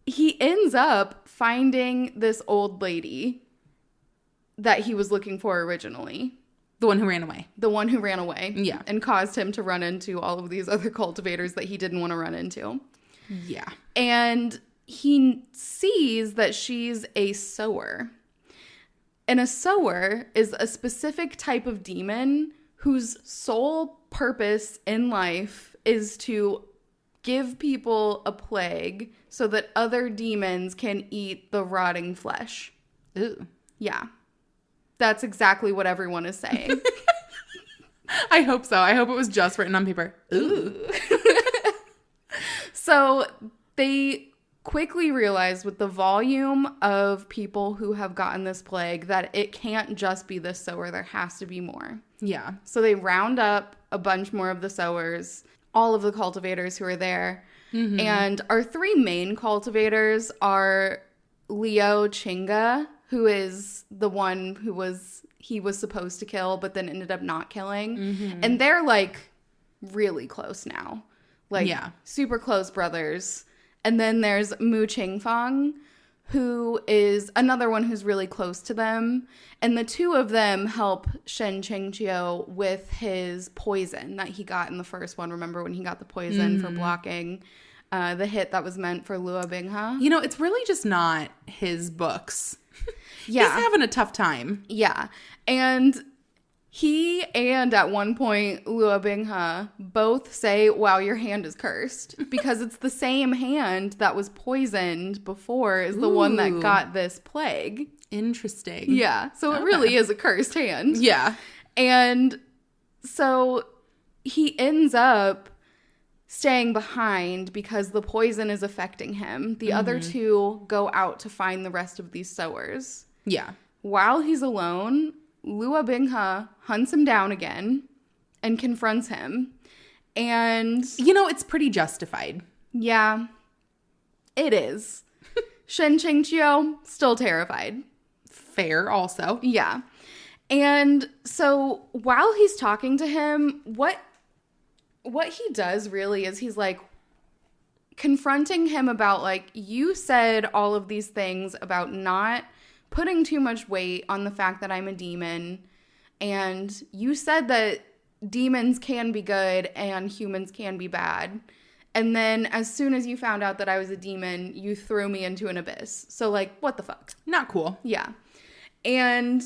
he ends up finding this old lady that he was looking for originally. The one who ran away. The one who ran away. Yeah. And caused him to run into all of these other cultivators that he didn't want to run into. Yeah. And he sees that she's a sower. And a sower is a specific type of demon whose sole purpose in life is to give people a plague so that other demons can eat the rotting flesh. Ooh. Yeah. That's exactly what everyone is saying. I hope so. I hope it was just written on paper. Ooh. So they quickly realize with the volume of people who have gotten this plague that it can't just be this sower. There has to be more. Yeah. So they round up a bunch more of the sowers, all of the cultivators who are there. Mm-hmm. And our three main cultivators are Liu Qingge, who is the one he was supposed to kill, but then ended up not killing. Mm-hmm. And they're like really close now. Like super close brothers. And then there's Mu Qingfang, who is another one who's really close to them. And the two of them help Shen Qingqiu with his poison that he got in the first one. Remember when he got the poison for blocking the hit that was meant for Luo Binghe? You know, it's really just not his books. Yeah. He's having a tough time. Yeah. And he and at one point Luo Binghe both say, wow, your hand is cursed. Because it's the same hand that was poisoned before is the one that got this plague. Interesting. Yeah. So it really is a cursed hand. Yeah. And so he ends up staying behind because the poison is affecting him. The other two go out to find the rest of these sowers. Yeah. While he's alone, Luo Binghe hunts him down again and confronts him. And you know, it's pretty justified. Yeah, it is. Shen Qingqiu, still terrified. Fair also. Yeah. And so while he's talking to him, what he does really is he's like confronting him about like, you said all of these things about not putting too much weight on the fact that I'm a demon. And you said that demons can be good and humans can be bad. And then as soon as you found out that I was a demon, you threw me into an abyss. So like, what the fuck? Not cool. Yeah. And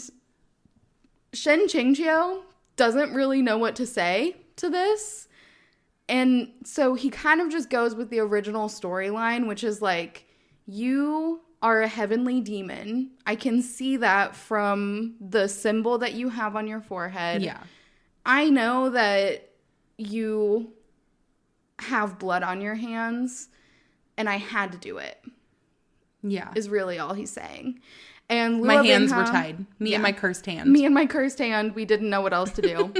Shen Qingqiu doesn't really know what to say to this. And so he kind of just goes with the original storyline, which is like, you are a heavenly demon. I can see that from the symbol that you have on your forehead. Yeah. I know that you have blood on your hands, and I had to do it. Yeah. Is really all he's saying. And Luo my hands Binghe, were tied. Me and my cursed hand. Me and my cursed hand. We didn't know what else to do.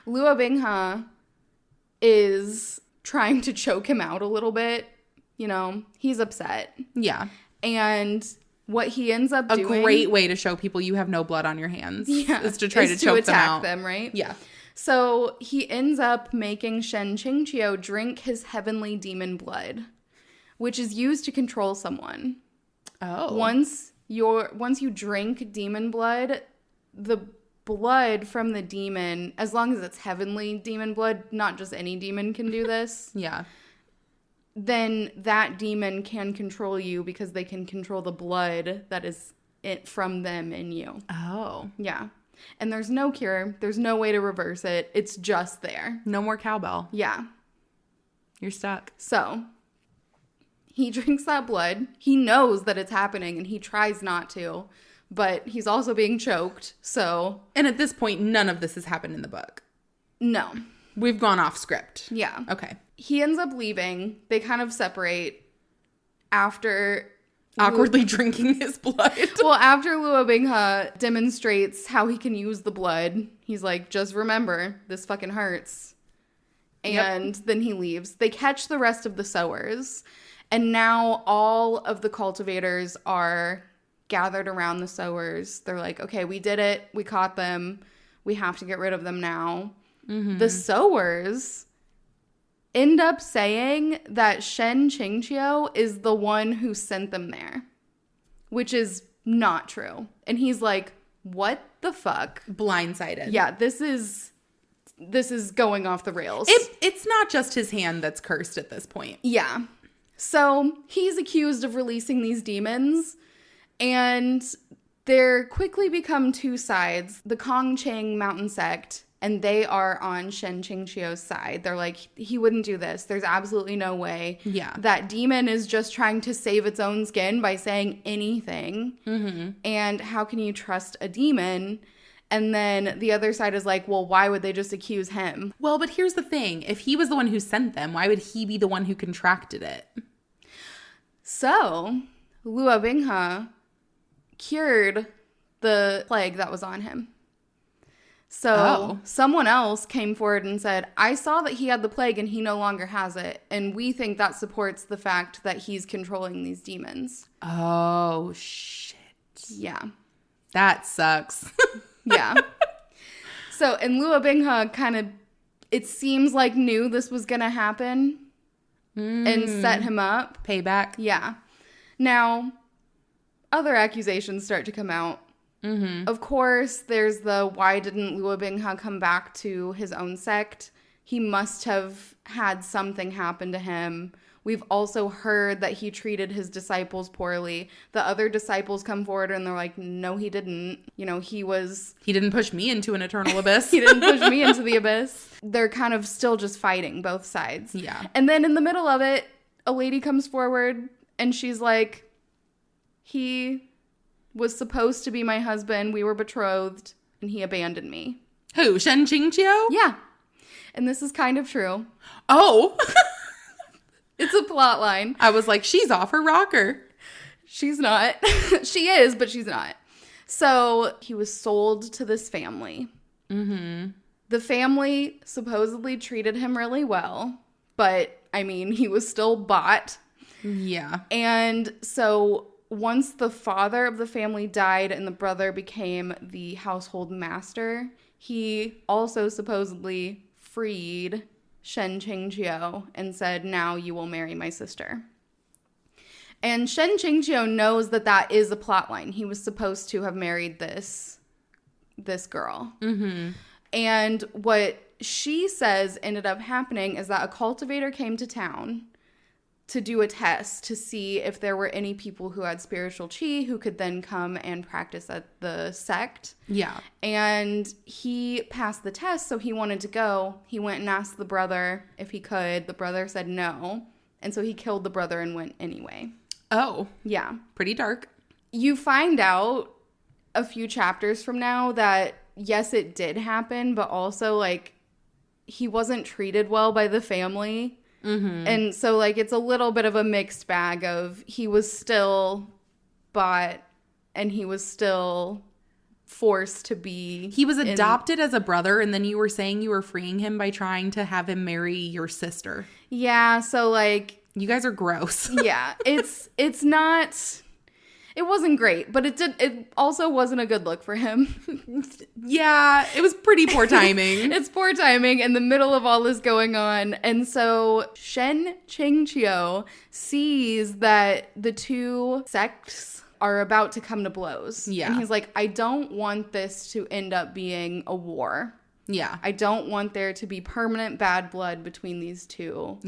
Luo Binghe is trying to choke him out a little bit. You know, he's upset. Yeah. And what he ends up doing... A great way to show people you have no blood on your hands. Yeah. Is to try to choke them out. Them, right? Yeah. So he ends up making Shen Qingqiu drink his heavenly demon blood, which is used to control someone. Oh. Once you drink demon blood, the blood from the demon, as long as it's heavenly demon blood, not just any demon can do this. Yeah. Then that demon can control you because they can control the blood that is from them in you. Oh. Yeah. And there's no cure. There's no way to reverse it. It's just there. No more cowbell. Yeah. You're stuck. So he drinks that blood. He knows that it's happening and he tries not to, but he's also being choked. So. And at this point, none of this has happened in the book. No. We've gone off script. Yeah. Okay. He ends up leaving. They kind of separate after awkwardly drinking his blood. Well, after Luo Binghe demonstrates how he can use the blood, he's like, just remember, this fucking hurts. And then he leaves. They catch the rest of the sowers. And now all of the cultivators are gathered around the sowers. They're like, okay, we did it. We caught them. We have to get rid of them now. Mm-hmm. The sowers end up saying that Shen Qingqiu is the one who sent them there, which is not true. And he's like, what the fuck? Blindsided. Yeah, this is going off the rails. It's not just his hand that's cursed at this point. Yeah. So he's accused of releasing these demons, and there quickly become two sides. The Kongcheng Mountain Sect, and they are on Shen Qingqiu's side. They're like, he wouldn't do this. There's absolutely no way. Yeah. That demon is just trying to save its own skin by saying anything. Mm-hmm. And how can you trust a demon? And then the other side is like, well, why would they just accuse him? Well, but here's the thing. If he was the one who sent them, why would he be the one who contracted it? So, Luo Binghe cured the plague that was on him. So someone else came forward and said, I saw that he had the plague and he no longer has it. And we think that supports the fact that he's controlling these demons. Oh, shit. Yeah. That sucks. Yeah. So, and Luo Binghe kind of, it seems like knew this was going to happen and set him up. Payback. Yeah. Now, other accusations start to come out. Mm-hmm. Of course, there's the why didn't Luo Binghe come back to his own sect? He must have had something happen to him. We've also heard that he treated his disciples poorly. The other disciples come forward and they're like, no, he didn't. You know, he didn't push me into an eternal abyss. He didn't push me into the abyss. They're kind of still just fighting both sides. Yeah. And then in the middle of it, a lady comes forward and she's like, he was supposed to be my husband. We were betrothed and he abandoned me. Who? Shen Qingqiu? Yeah. And this is kind of true. Oh. It's a plot line. I was like, she's off her rocker. She's not. She is, but she's not. So he was sold to this family. Mm-hmm. The family supposedly treated him really well, but I mean, he was still bought. Yeah. And so once the father of the family died and the brother became the household master, he also supposedly freed Shen Qingqiu and said, now you will marry my sister. And Shen Qingqiu knows that that is a plot line. He was supposed to have married this girl. Mm-hmm. And what she says ended up happening is that a cultivator came to town to do a test to see if there were any people who had spiritual chi who could then come and practice at the sect. Yeah. And he passed the test, so he wanted to go. He went and asked the brother if he could. The brother said no. And so he killed the brother and went anyway. Oh. Yeah. Pretty dark. You find out a few chapters from now that, yes, it did happen, but also, like, he wasn't treated well by the family. Mm-hmm. And so, like, it's a little bit of a mixed bag of he was still bought and he was still forced to be. He was adopted as a brother, and then you were saying you were freeing him by trying to have him marry your sister. Yeah, so, like. You guys are gross. Yeah, it's not. It wasn't great, but it also wasn't a good look for him. Yeah, it was pretty poor timing. It's poor timing in the middle of all this going on. And so Shen Qingqiu sees that the two sects are about to come to blows. Yeah. And he's like, I don't want this to end up being a war. Yeah. I don't want there to be permanent bad blood between these two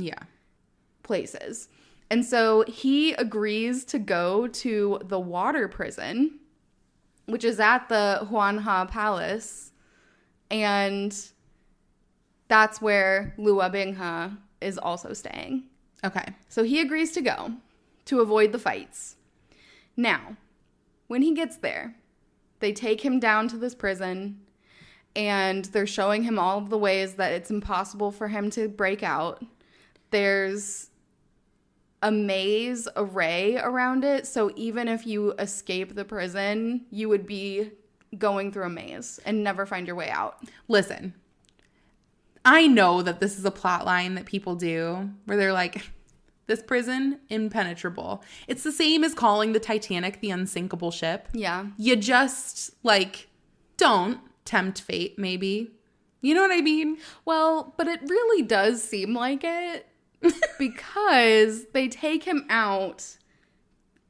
places. And so he agrees to go to the water prison which is at the Huanha Palace. And that's where Lua Binghe is also staying. Okay. So he agrees to go to avoid the fights. Now, when he gets there, they take him down to this prison and they're showing him all of the ways that it's impossible for him to break out. There's a maze array around it, so even if you escape the prison, you would be going through a maze and never find your way out. Listen, I know that this is a plot line that people do where they're like, this prison, impenetrable. It's the same as calling the Titanic the unsinkable ship. Yeah. You just, like, don't tempt fate, maybe. You know what I mean? Well, but it really does seem like it because they take him out.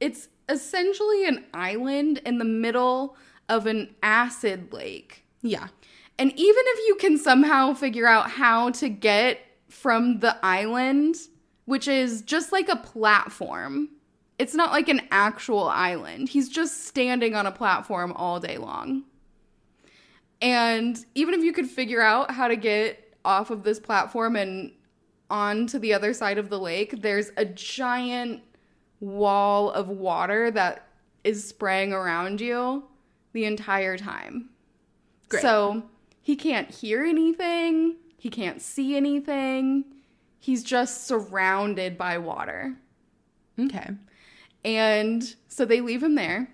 It's essentially an island in the middle of an acid lake. Yeah. And even if you can somehow figure out how to get from the island, which is just like a platform, it's not like an actual island. He's just standing on a platform all day long. And even if you could figure out how to get off of this platform and onto the other side of the lake, there's a giant wall of water that is spraying around you the entire time. Great. So he can't hear anything. He can't see anything. He's just surrounded by water. Okay. And so they leave him there.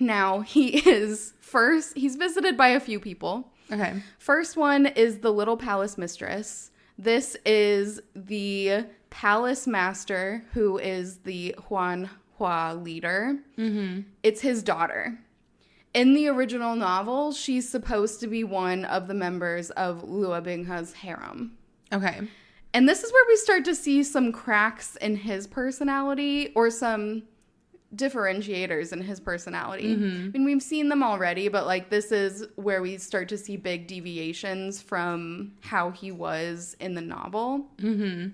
Now he's visited by a few people. Okay. First one is the little palace mistress. This is the palace master who is the Huanha leader. Mm-hmm. It's his daughter. In the original novel, she's supposed to be one of the members of Lua Binghe's harem. Okay. And this is where we start to see some cracks in his personality or some differentiators in his personality. Mm-hmm. I mean, we've seen them already, but like this is where we start to see big deviations from how he was in the novel. Mm-hmm.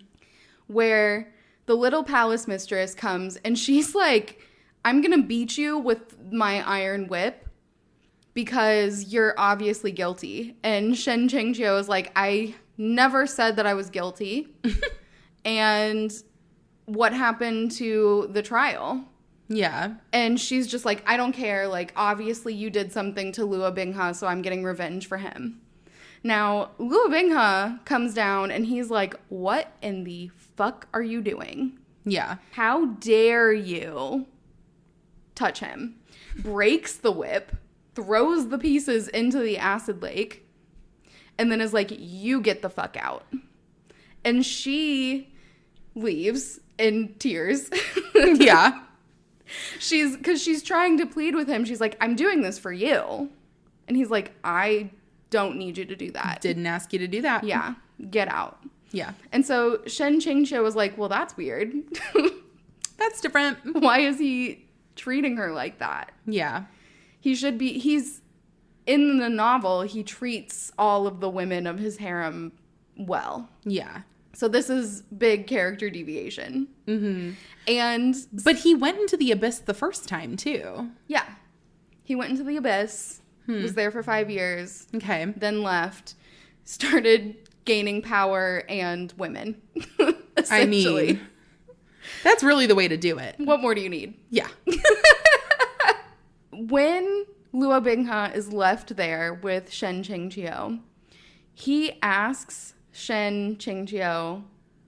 Where the little palace mistress comes and she's like, I'm going to beat you with my iron whip because you're obviously guilty. And Shen Qingqiu is like, I never said that I was guilty. And what happened to the trial? Yeah. And she's just like, I don't care. Like, obviously you did something to Lua Binghe, so I'm getting revenge for him. Now, Lua Binghe comes down and he's like, what in the fuck are you doing? Yeah. How dare you touch him? Breaks the whip, throws the pieces into the acid lake, and then is like, you get the fuck out. And she leaves in tears. Yeah. Because she's trying to plead with him. She's like, I'm doing this for you. And he's like, I don't need you to do that. Didn't ask you to do that. Yeah. Get out. Yeah. And so Shen Qingqiu was like, well, that's weird. That's different. Why is he treating her like that? Yeah. He's in the novel, he treats all of the women of his harem well. Yeah. So this is big character deviation. Mm-hmm. But he went into the abyss the first time, too. Yeah. He went into the abyss, was there for 5 years. Okay. Then left, started gaining power and women, I mean, that's really the way to do it. What more do you need? Yeah. When Lua Binghe is left there with Shen Qingqiu, he asks Shen Qingqiu,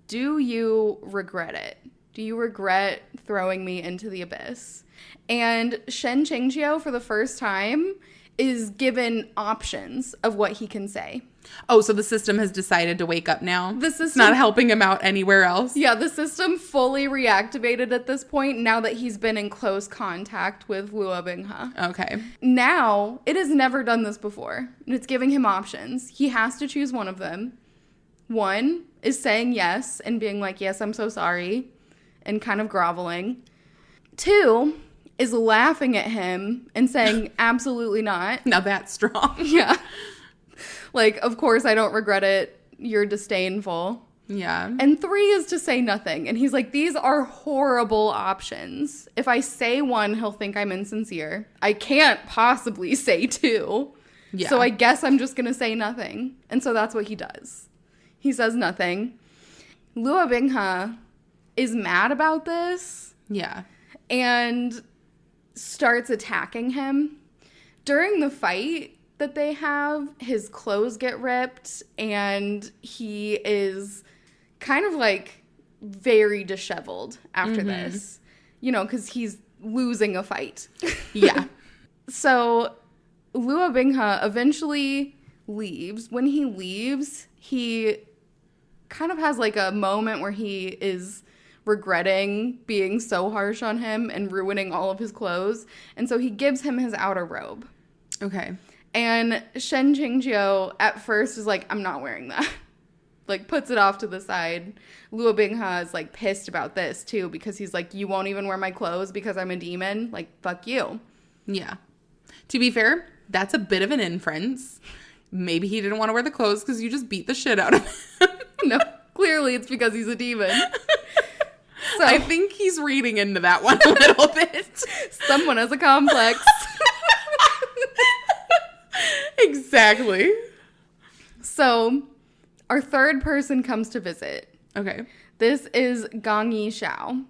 do you regret it? Do you regret throwing me into the abyss? And Shen Qingqiu, for the first time, is given options of what he can say. Oh, so the system has decided to wake up now? The system, it's not helping him out anywhere else? Yeah, the system fully reactivated at this point now that he's been in close contact with Lua Binghe. Okay. Now, it has never done this before. And it's giving him options. He has to choose one of them. One is saying yes and being like, yes, I'm so sorry, and kind of groveling. Two is laughing at him and saying, absolutely not. Now that's strong. Yeah. Like, of course, I don't regret it. You're disdainful. Yeah. And 3 is to say nothing. And he's like, these are horrible options. If I say 1, he'll think I'm insincere. I can't possibly say 2. Yeah. So I guess I'm just going to say nothing. And so that's what he does. He says nothing. Luo Binghe is mad about this. Yeah. And starts attacking him. During the fight that they have, his clothes get ripped and he is kind of like very disheveled after this, you know, because he's losing a fight. Yeah. So Luo Binghe eventually leaves. When he leaves, he kind of has like a moment where he is regretting being so harsh on him and ruining all of his clothes. And so he gives him his outer robe. Okay. And Shen Qingjiu at first is like, I'm not wearing that. Like, puts it off to the side. Luo Binghe is, like, pissed about this, too, because he's like, you won't even wear my clothes because I'm a demon? Like, fuck you. Yeah. To be fair, that's a bit of an inference. Maybe he didn't want to wear the clothes because you just beat the shit out of him. No, clearly it's because he's a demon. So I think he's reading into that one a little bit. Someone has a complex. Exactly. So, our third person comes to visit. Okay. This is Gang Yishao.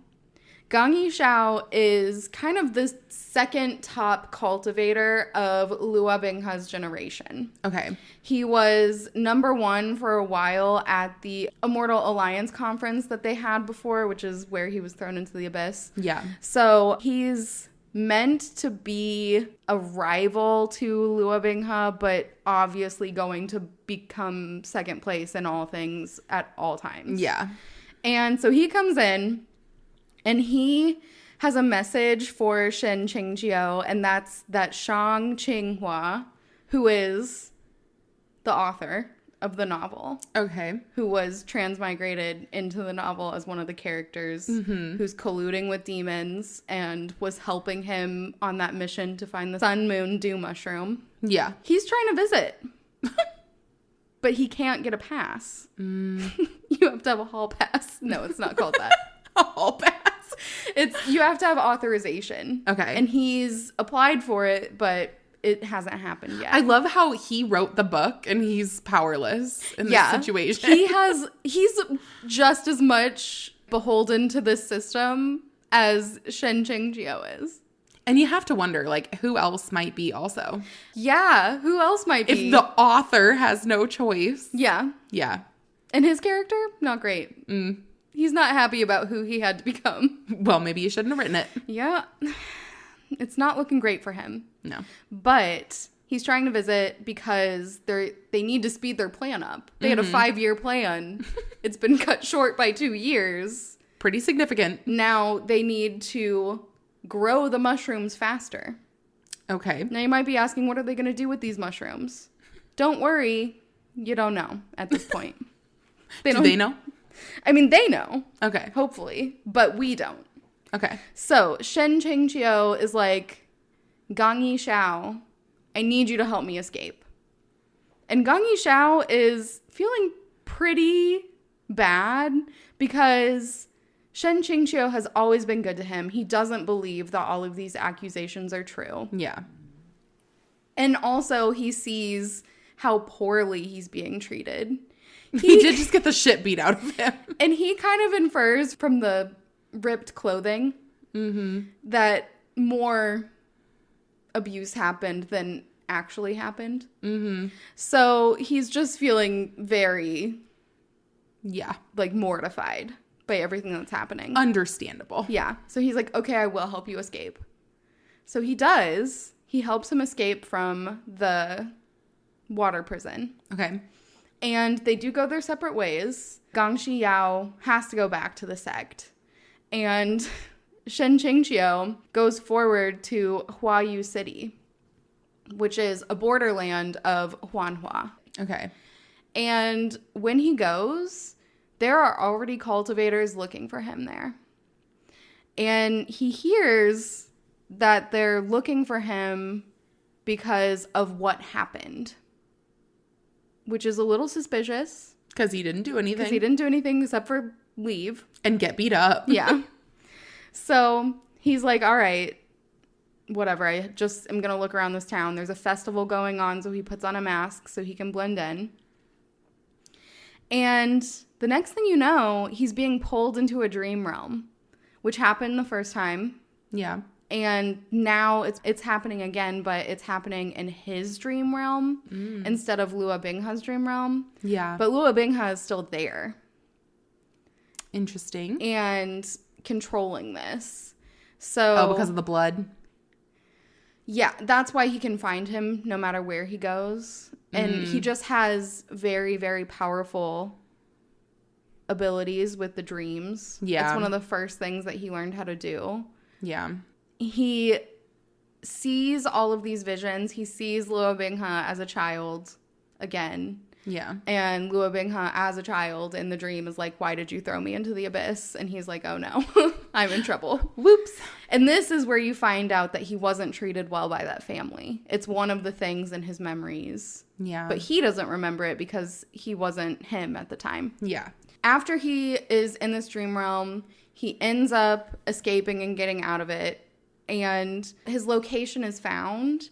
Gang Yishao is kind of the second top cultivator of Luo Binghe's generation. Okay. He was number 1 for a while at the Immortal Alliance conference that they had before, which is where he was thrown into the abyss. Yeah. So, he's meant to be a rival to Luo Binghe, but obviously going to become second place in all things at all times. Yeah. And so he comes in and he has a message for Shen Qingjiu, and that's that Shang Qinghua, who is the author of the novel. Okay. Who was transmigrated into the novel as one of the characters who's colluding with demons and was helping him on that mission to find the Sun Moon Dew Mushroom. Yeah. He's trying to visit. But he can't get a pass. You have to have a hall pass. No, it's not called that. A hall pass? You have to have authorization. Okay. And he's applied for it, but it hasn't happened yet. I love how he wrote the book and he's powerless in this situation. He's just as much beholden to this system as Shen Qingjiu is. And you have to wonder, like, who else might be also? Yeah, who else might be? If the author has no choice. Yeah. Yeah. And his character, not great. He's not happy about who he had to become. Well, maybe you shouldn't have written it. Yeah. It's not looking great for him. No. But he's trying to visit because they need to speed their plan up. They had a 5-year plan. It's been cut short by 2 years. Pretty significant. Now they need to grow the mushrooms faster. Okay. Now you might be asking, what are they going to do with these mushrooms? Don't worry. You don't know at this point. Do they know? I mean, they know. Okay. Hopefully. But we don't. Okay. So, Shen Qingjiu is like, Gang Yishao, I need you to help me escape. And Gang Yishao is feeling pretty bad because Shen Qingjiu has always been good to him. He doesn't believe that all of these accusations are true. Yeah. And also, he sees how poorly he's being treated. He did just get the shit beat out of him. And he kind of infers from the ripped clothing that more abuse happened than actually happened. So he's just feeling very, like, mortified by everything that's happening. Understandable. Yeah. So he's like, okay, I will help you escape. So he does. He helps him escape from the water prison. Okay. And they do go their separate ways. Gang Xiyao has to go back to the sect. And Shen Qingjiu goes forward to Huayu City, which is a borderland of Huanhua. Okay. And when he goes, there are already cultivators looking for him there. And he hears that they're looking for him because of what happened, which is a little suspicious. Because he didn't do anything. Because he didn't do anything except for leave. And get beat up. Yeah. So he's like, all right, whatever. I just am going to look around this town. There's a festival going on, so he puts on a mask so he can blend in. And the next thing you know, he's being pulled into a dream realm, which happened the first time. Yeah. And now it's happening again, but it's happening in his dream realm instead of Lua Bingha's dream realm. Yeah. But Lua Bingha is still there. Interesting. And controlling this. So because of the blood? Yeah, that's why he can find him no matter where he goes. And he just has very, very powerful abilities with the dreams. Yeah. It's one of the first things that he learned how to do. Yeah. He sees all of these visions. He sees Lua Bingha as a child again. Yeah. And Lua Bingha as a child in the dream is like, why did you throw me into the abyss? And he's like, oh no, I'm in trouble. Whoops. And this is where you find out that he wasn't treated well by that family. It's one of the things in his memories. Yeah. But he doesn't remember it because he wasn't him at the time. Yeah. After he is in this dream realm, he ends up escaping and getting out of it. And his location is found.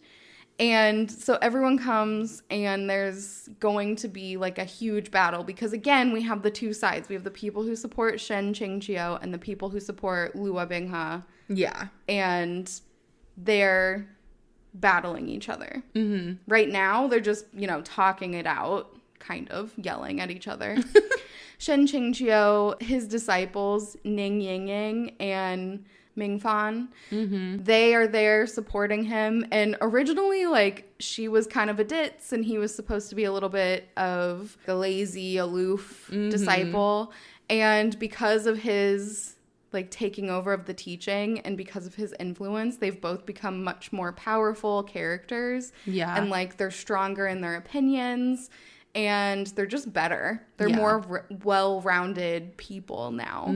And so everyone comes and there's going to be like a huge battle because, again, we have the two sides. We have the people who support Shen Qingqiu and the people who support Lua Bingha. Yeah. And they're battling each other. Mm-hmm. Right now, they're just, talking it out, kind of yelling at each other. Shen Qingqiu, his disciples, Ning Yingying and Mingfan, they are there supporting him. And originally, she was kind of a ditz, and he was supposed to be a little bit of the lazy, aloof disciple. And because of his, taking over of the teaching and because of his influence, they've both become much more powerful characters. Yeah. And, they're stronger in their opinions. And they're just better. They're more well-rounded people now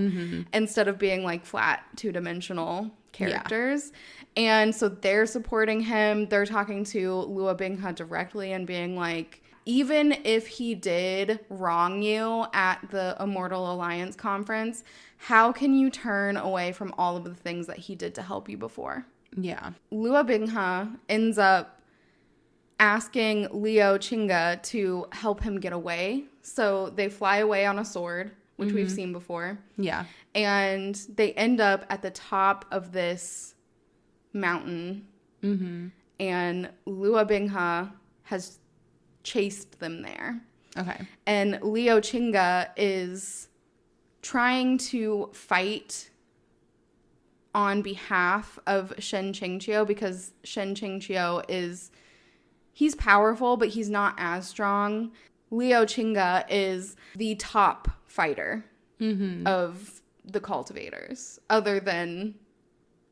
instead of being flat two-dimensional characters. Yeah. And so they're supporting him. They're talking to Lua Bingha directly and being like, even if he did wrong you at the Immortal Alliance conference, how can you turn away from all of the things that he did to help you before? Yeah. Lua Bingha ends up asking Liu Qingge to help him get away. So they fly away on a sword, which we've seen before. Yeah. And they end up at the top of this mountain. And Lua Bingha has chased them there. Okay. And Liu Qingge is trying to fight on behalf of Shen Qingqiu because Shen Qingqiu is... He's powerful, but he's not as strong. Liu Qingge is the top fighter of the cultivators, other than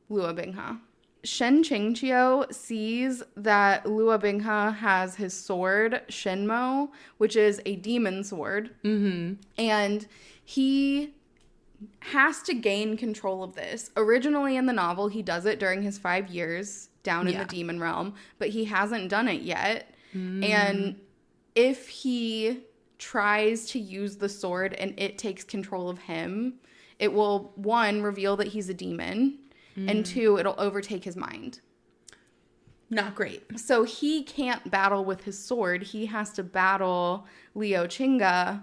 Lua Bingha. Shen Qingqiu sees that Lua Bingha has his sword, Shenmo, which is a demon sword. And he has to gain control of this. Originally in the novel, he does it during his 5 years down in the demon realm, but he hasn't done it yet. And if he tries to use the sword and it takes control of him, it will, 1, reveal that he's a demon, and 2, it'll overtake his mind. Not great. So he can't battle with his sword. He has to battle Liu Qingge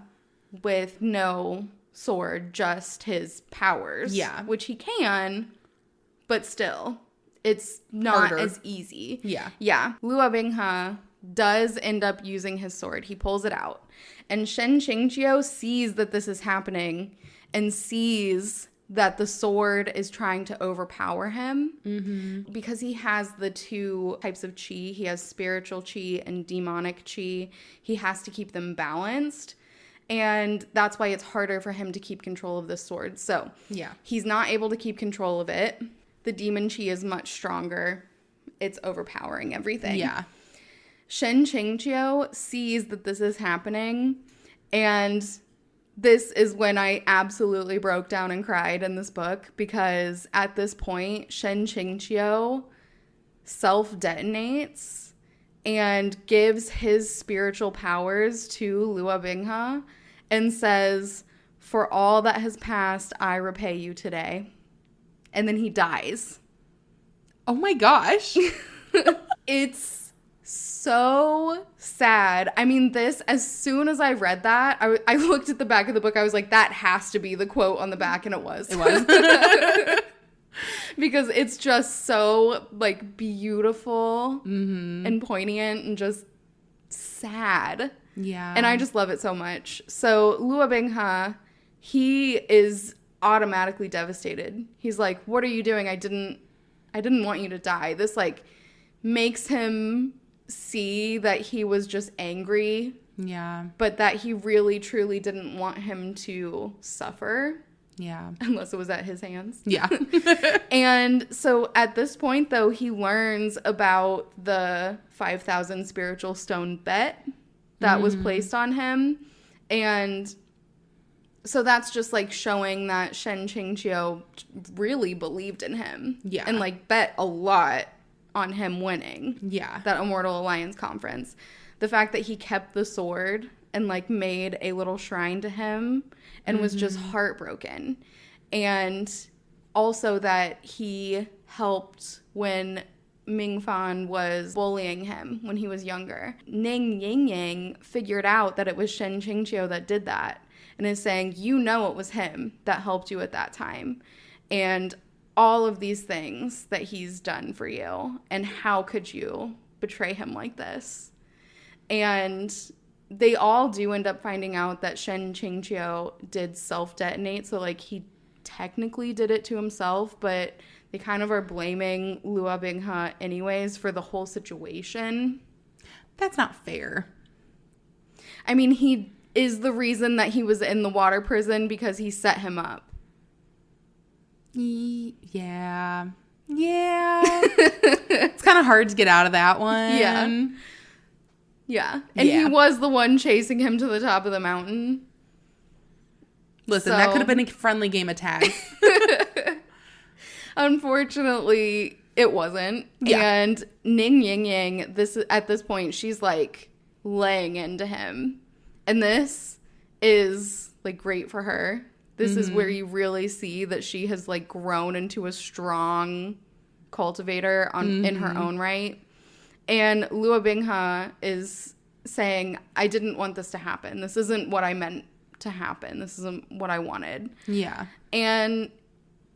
with no sword, just his powers. Yeah. Which he can, but still, it's not harder. as easy. Yeah. Yeah. Lua Bingha does end up using his sword. He pulls it out. And Shen Qingqiu sees that this is happening and sees that the sword is trying to overpower him because he has the two types of chi. He has spiritual chi and demonic chi. He has to keep them balanced. And that's why it's harder for him to keep control of this sword. So yeah, he's not able to keep control of it. The demon chi is much stronger. It's overpowering everything. Yeah. Shen Qingqiu sees that this is happening, and this is when I absolutely broke down and cried in this book, because at this point, Shen Qingqiu self-detonates and gives his spiritual powers to Lua Bingha, and says, "For all that has passed, I repay you today." And then he dies. Oh my gosh. It's so sad. I mean, as soon as I read that, I looked at the back of the book. I was like, that has to be the quote on the back. And it was. It was. Because it's just so, like, beautiful and poignant and just sad. Yeah. And I just love it so much. So Luo Binghe, he is automatically devastated. He's like, "What are you doing? I didn't want you to die." This, like, makes him see that he was just angry. Yeah. But that he really, truly didn't want him to suffer. Yeah. Unless it was at his hands. Yeah. And so at this point, though, he learns about the 5,000 spiritual stone bet that was placed on him. And so that's just, like, showing that Shen Qingqiu really believed in him. Yeah. And, like, bet a lot on him winning. Yeah. That Immortal Alliance conference. The fact that he kept the sword and, like, made a little shrine to him and was just heartbroken. And also that he helped when Ming Fan was bullying him when he was younger. Ning Yingying figured out that it was Shen Qingqiu that did that and is saying, "You know it was him that helped you at that time. And all of these things that he's done for you. And how could you betray him like this?" And they all do end up finding out that Shen Qingqiu did self-detonate. So, like, he technically did it to himself, but they kind of are blaming Luo Binghe anyways for the whole situation. That's not fair. I mean, he is the reason that he was in the water prison because he set him up. Yeah. Yeah. It's kind of hard to get out of that one. Yeah. Yeah. And he was the one chasing him to the top of the mountain. Listen, that could have been a friendly game of tag. Unfortunately, it wasn't. Yeah. And Ning Yingying, at this point, she's, like, laying into him. And this is, like, great for her. This is where you really see that she has, like, grown into a strong cultivator in her own right. And Luo Binghe is saying, "I didn't want this to happen. This isn't what I meant to happen. This isn't what I wanted." Yeah. And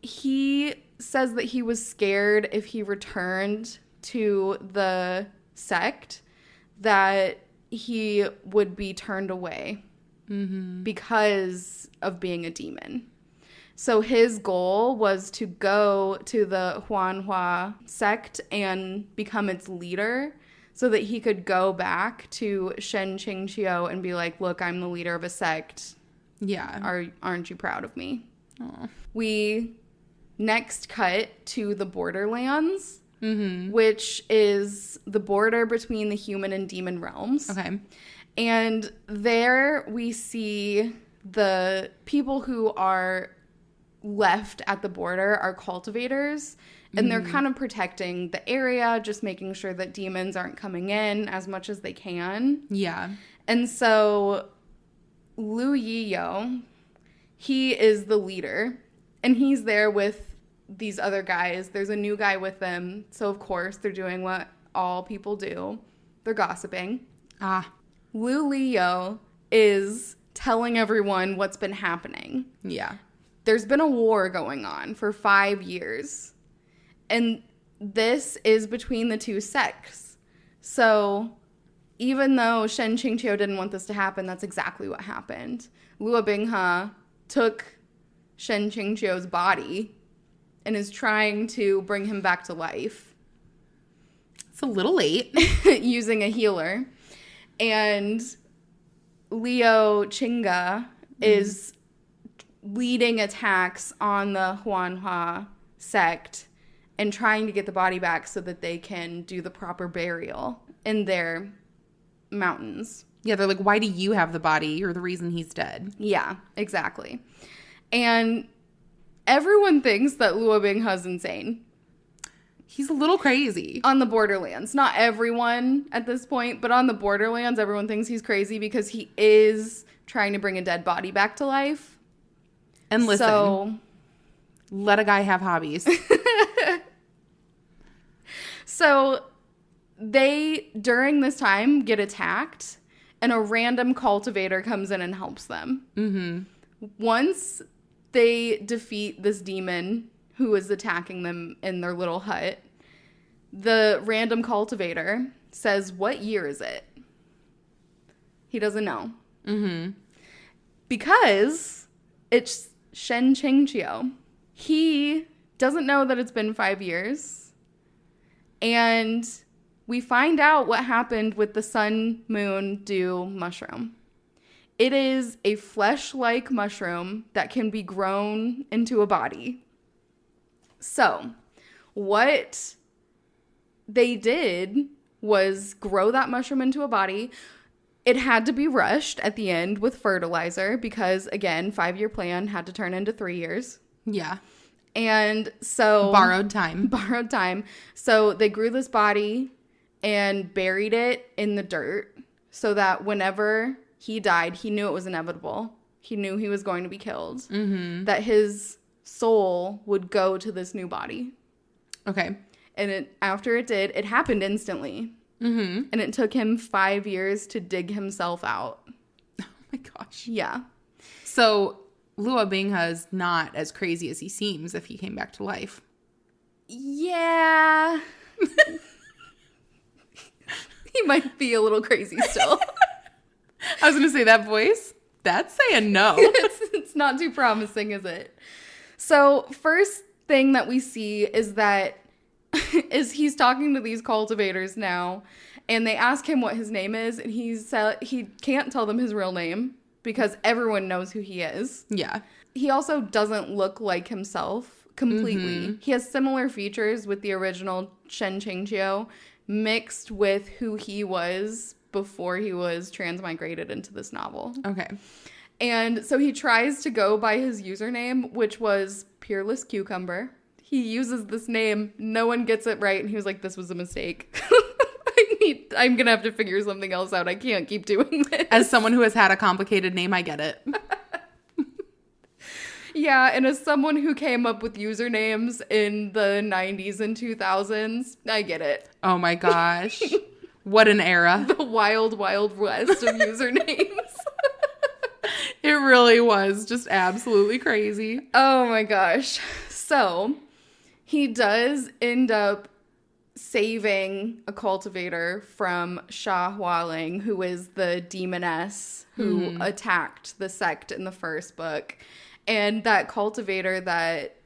he says that he was scared if he returned to the sect that he would be turned away because of being a demon. So his goal was to go to the Huanhua sect and become its leader so that he could go back to Shen Qingqiu and be like, "Look, I'm the leader of a sect. Yeah. Aren't you proud of me?" Aww. We next cut to the Borderlands, which is the border between the human and demon realms. Okay. And there we see the people who are left at the border are cultivators, and they're kind of protecting the area, just making sure that demons aren't coming in as much as they can. Yeah. And so Lu Yiyo, he is the leader, and he's there with these other guys. There's a new guy with them, so of course they're doing what all people do. They're gossiping. Lu Yiyo is telling everyone what's been happening. Yeah. There's been a war going on for 5 years. And this is between the two sects. So even though Shen Qingqiu didn't want this to happen, that's exactly what happened. Luo Binghe took Shen Qingqiu's body and is trying to bring him back to life. It's a little late. Using a healer. And Liu Qingge is leading attacks on the Huanhua sect and trying to get the body back so that they can do the proper burial in their mountains. Yeah, they're like, "Why do you have the body? You're the reason he's dead." Yeah, exactly. And everyone thinks that Luo Binghe's insane. He's a little crazy. On the Borderlands. Not everyone at this point, but on the Borderlands, everyone thinks he's crazy because he is trying to bring a dead body back to life. And listen, let a guy have hobbies. So they, during this time, get attacked, and a random cultivator comes in and helps them. Mm-hmm. Once they defeat this demon who is attacking them in their little hut, the random cultivator says, "What year is it?" He doesn't know. Mm-hmm. Because it's Shen Qingqiu. He doesn't know that it's been 5 years. And we find out what happened with the sun, moon, dew mushroom. It is a flesh-like mushroom that can be grown into a body. So, what they did was grow that mushroom into a body. It had to be rushed at the end with fertilizer because, again, 5-year plan had to turn into 3 years. Yeah. And so... Borrowed time. So they grew this body and buried it in the dirt so that whenever he died, he knew it was inevitable. He knew he was going to be killed. Mm-hmm. That his soul would go to this new body. Okay. And after it did, it happened instantly. Mm-hmm. And it took him 5 years to dig himself out. Oh my gosh. Yeah. So Luo Binghe is not as crazy as he seems if he came back to life. Yeah. He might be a little crazy still. I was going to say that voice. That's saying no. It's not too promising, is it? So first thing that we see is that he's talking to these cultivators now, and they ask him what his name is, and he can't tell them his real name because everyone knows who he is. Yeah. He also doesn't look like himself completely. Mm-hmm. He has similar features with the original Shen Qingqiu mixed with who he was before he was transmigrated into this novel. Okay. And so he tries to go by his username, which was Peerless Cucumber. He uses this name. No one gets it right. And he was like, this was a mistake. I'm going to have to figure something else out. I can't keep doing this. As someone who has had a complicated name, I get it. Yeah, and as someone who came up with usernames in the 90s and 2000s, I get it. Oh my gosh. What an era. The wild, wild west of usernames. It really was just absolutely crazy. Oh my gosh. So, he does end up saving a cultivator from Xia Hualing, who is the demoness who attacked the sect in the first book. And that cultivator that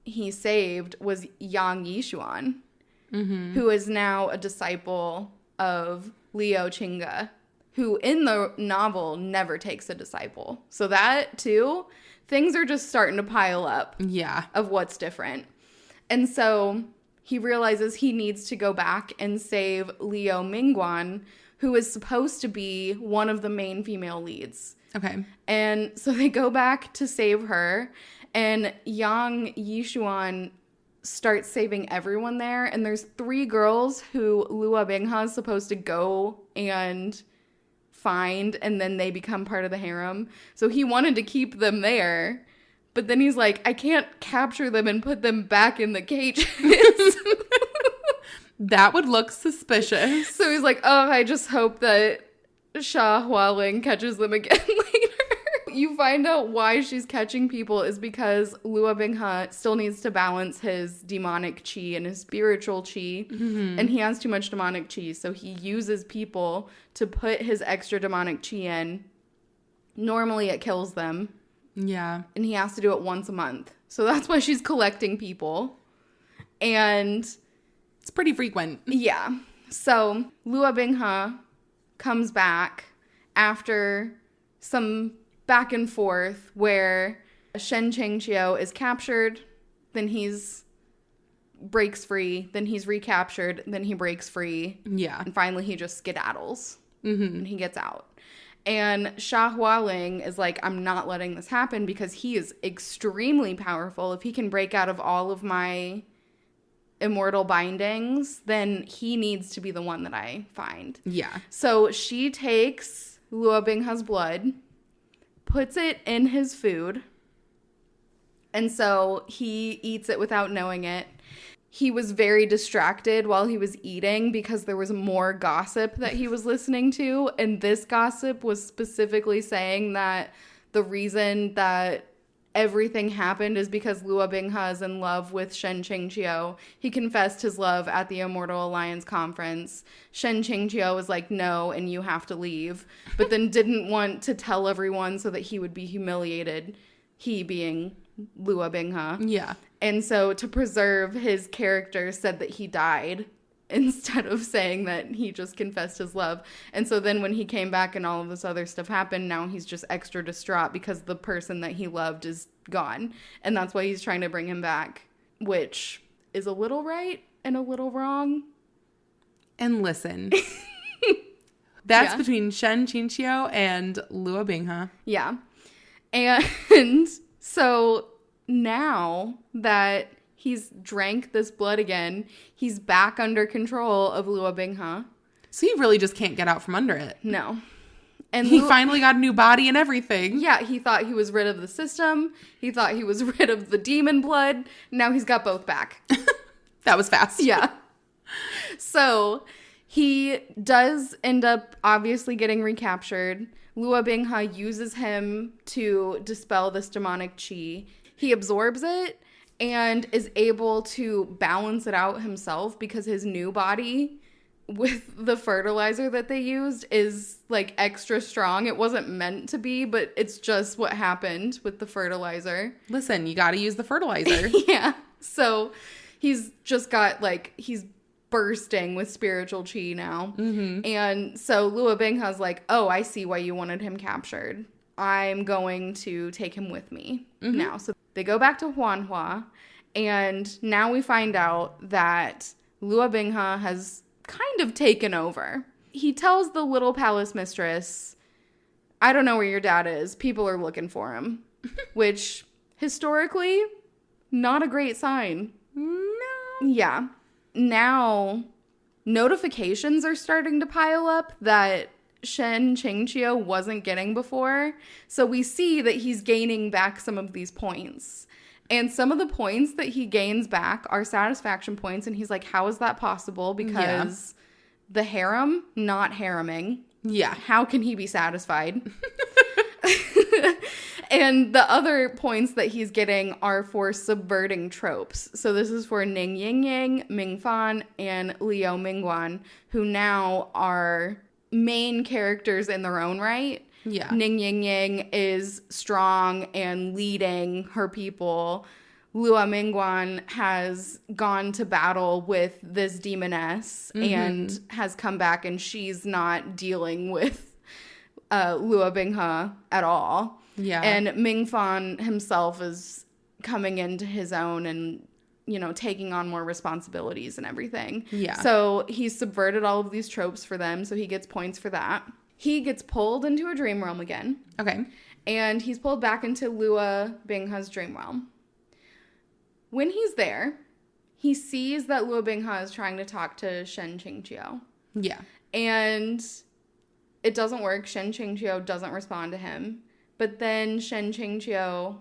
he saved was Yang Yixuan, who is now a disciple of Liu Qingge, who in the novel never takes a disciple. So that, too, things are just starting to pile up. Yeah. Of what's different. And so he realizes he needs to go back and save Liu Mingguan, who is supposed to be one of the main female leads. Okay. And so they go back to save her, and Yang Yixuan starts saving everyone there. And there's 3 girls who Luo Binghe is supposed to go and find, and then they become part of the harem. So he wanted to keep them there, but then he's like, I can't capture them and put them back in the cages. That would look suspicious. So he's like, oh, I just hope that Xia Hualing catches them again later. You find out why she's catching people is because Luo Binghe still needs to balance his demonic chi and his spiritual chi. Mm-hmm. And he has too much demonic chi. So he uses people to put his extra demonic chi in. Normally it kills them. Yeah. And he has to do it once a month. So that's why she's collecting people. And it's pretty frequent. Yeah. So Luo Binghe comes back after some back and forth where Shen Qingqiu is captured, then he's breaks free, then he's recaptured, then he breaks free. Yeah. And finally he just skedaddles. Mm-hmm. And he gets out. And Xia Hualing is like, I'm not letting this happen because he is extremely powerful. If he can break out of all of my immortal bindings, then he needs to be the one that I find. Yeah. So she takes Luo Bingha's blood, puts it in his food, and so he eats it without knowing it. He was very distracted while he was eating because there was more gossip that he was listening to, and this gossip was specifically saying that the reason that everything happened is because Luo Bingha is in love with Shen Qingqiu. He confessed his love at the Immortal Alliance conference. Shen Qingqiu was like, no, and you have to leave. But then didn't want to tell everyone so that he would be humiliated. He being Luo Bingha. Yeah. And so to preserve his character said that he died instead of saying that he just confessed his love. And so then when he came back and all of this other stuff happened, now he's just extra distraught because the person that he loved is gone. And that's why he's trying to bring him back, which is a little right and a little wrong. And listen, that's between Shen Qingqiu and Luo Bingha. Yeah. And so now that he's drank this blood again, he's back under control of Luo Bingha. So he really just can't get out from under it. No. And he finally got a new body and everything. Yeah, he thought he was rid of the system. He thought he was rid of the demon blood. Now he's got both back. That was fast. Yeah. So he does end up obviously getting recaptured. Luo Bingha uses him to dispel this demonic chi. He absorbs it and is able to balance it out himself because his new body with the fertilizer that they used is like extra strong. It wasn't meant to be, but it's just what happened with the fertilizer. Listen, you got to use the fertilizer. Yeah. So he's just got like, he's bursting with spiritual chi now. Mm-hmm. And so Luo Bingha's like, oh, I see why you wanted him captured. I'm going to take him with me now. So they go back to Huanhua, and now we find out that Luo Bingha has kind of taken over. He tells the little palace mistress, I don't know where your dad is. People are looking for him. Which, historically, not a great sign. No. Yeah. Now, notifications are starting to pile up that Shen Qingqiu wasn't getting before. So we see that he's gaining back some of these points. And some of the points that he gains back are satisfaction points. And he's like, how is that possible? Because the harem, not hareming. Yeah. How can he be satisfied? And the other points that he's getting are for subverting tropes. So this is for Ning Yingying, Ming Fan, and Liu Mingguan, who now are main characters in their own right. Yeah. Ning Yingying is strong and leading her people. Liu Mingguan has gone to battle with this demoness and has come back, and she's not dealing with Luo Bingha at all. Yeah. And Ming Fan himself is coming into his own and, you know, taking on more responsibilities and everything. Yeah. So he's subverted all of these tropes for them, so he gets points for that. He gets pulled into a dream realm again. Okay. And he's pulled back into Luo Bingha's dream realm. When he's there, he sees that Luo Bingha is trying to talk to Shen Qingqiu. Yeah. And it doesn't work. Shen Qingqiu doesn't respond to him. But then Shen Qingqiu,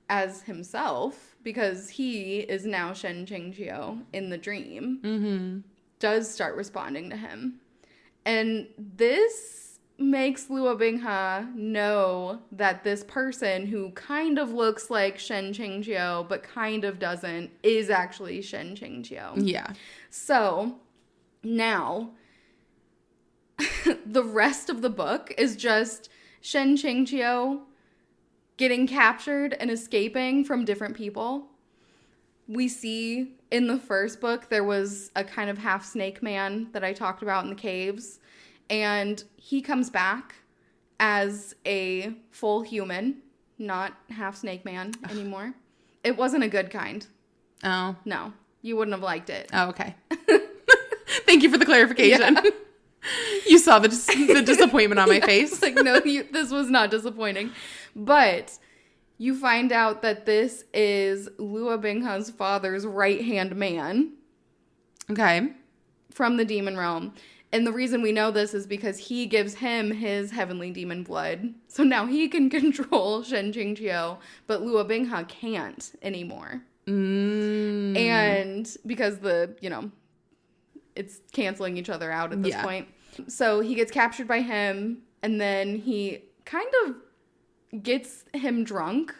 as himself, because he is now Shen Qingqiu in the dream, does start responding to him. And this makes Luo Bingha know that this person who kind of looks like Shen Qingqiu but kind of doesn't is actually Shen Qingqiu. Yeah. So now the rest of the book is just Shen Qingqiu getting captured and escaping from different people. We see in the first book there was a kind of half snake man that I talked about in the caves, and he comes back as a full human, not half snake man anymore. It wasn't a good kind. Oh. No, you wouldn't have liked it. Oh, okay. Thank you for the clarification. Yeah. You saw the disappointment on my face. Like, no, this was not disappointing. But you find out that this is Lua Bingha's father's right-hand man. Okay. From the demon realm. And the reason we know this is because he gives him his heavenly demon blood. So now he can control Shen Qingqiu, but Lua Bingha can't anymore. And because it's canceling each other out at this point. So he gets captured by him, and then he kind of gets him drunk,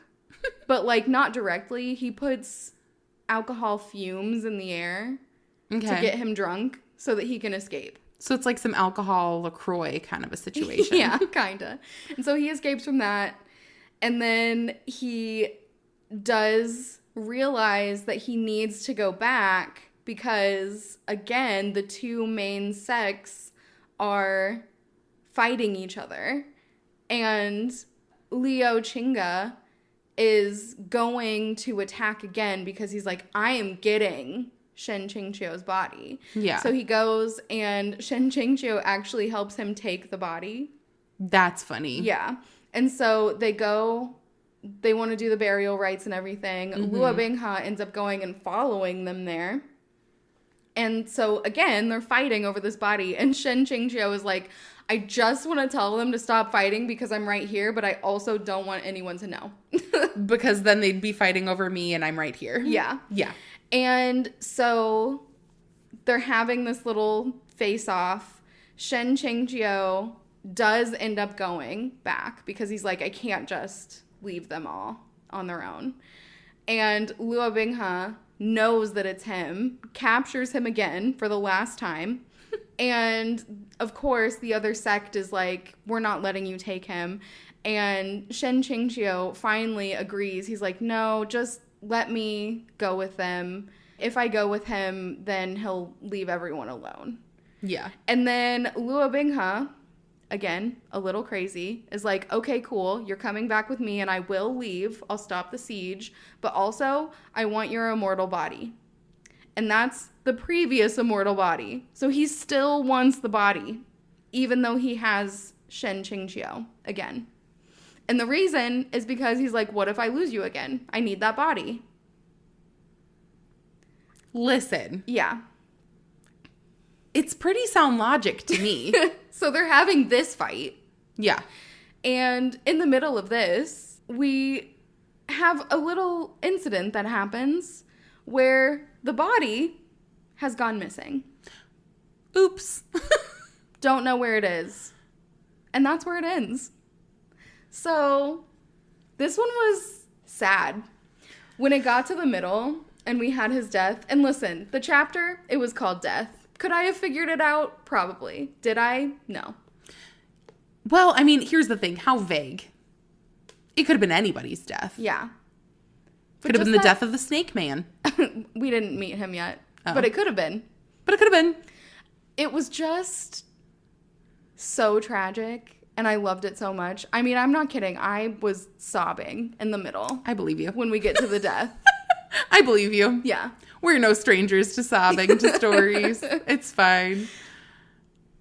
but like not directly. He puts alcohol fumes in the air to get him drunk so that he can escape. So it's like some alcohol LaCroix kind of a situation. Yeah, kind of. And so he escapes from that. And then he does realize that he needs to go back because, again, the two main sects are fighting each other. And Liu Qingge is going to attack again because he's like, I am getting Shen Qingqiu's body. Yeah. So he goes, and Shen Qingqiu actually helps him take the body. That's funny. Yeah. And so they want to do the burial rites and everything. Lua Bingha ends up going and following them there. And so, again, they're fighting over this body. And Shen Qingqiu is like, I just want to tell them to stop fighting because I'm right here, but I also don't want anyone to know. Because then they'd be fighting over me and I'm right here. Yeah. Yeah. And so they're having this little face-off. Shen Qingqiu does end up going back because he's like, I can't just leave them all on their own. And Lua Bingha knows that it's him, captures him again for the last time. And, of course, the other sect is like, we're not letting you take him. And Shen Qingqiu finally agrees. He's like, no, just let me go with them. If I go with him, then he'll leave everyone alone. Yeah. And then Lua Bingha, again, a little crazy, is like, okay, cool, you're coming back with me and I will leave. I'll stop the siege. But also, I want your immortal body. And that's the previous immortal body. So he still wants the body, even though he has Shen Qingqiu again. And the reason is because he's like, what if I lose you again? I need that body. Listen. Yeah. It's pretty sound logic to me. So they're having this fight. Yeah. And in the middle of this, we have a little incident that happens where the body has gone missing. Oops. Don't know where it is. And that's where it ends. So this one was sad. When it got to the middle and we had his death, and listen, the chapter, it was called Death. Could I have figured it out? Probably. Did I? No. Well, I mean, here's the thing. How vague. It could have been anybody's death. Yeah. Could have been the death of the snake man. We didn't meet him yet. Oh. But it could have been. It was just so tragic. And I loved it so much. I mean, I'm not kidding. I was sobbing in the middle. I believe you. When we get to the death. I believe you. Yeah. We're no strangers to sobbing to stories. It's fine.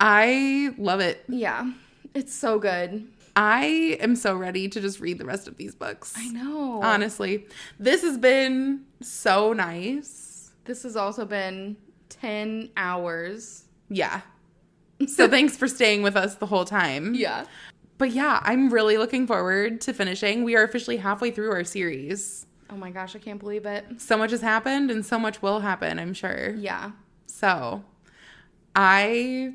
I love it. Yeah. It's so good. I am so ready to just read the rest of these books. I know. Honestly. This has been so nice. This has also been 10 hours. Yeah. So thanks for staying with us the whole time. Yeah. But yeah, I'm really looking forward to finishing. We are officially halfway through our series. Oh my gosh, I can't believe it. So much has happened and so much will happen, I'm sure. Yeah. So I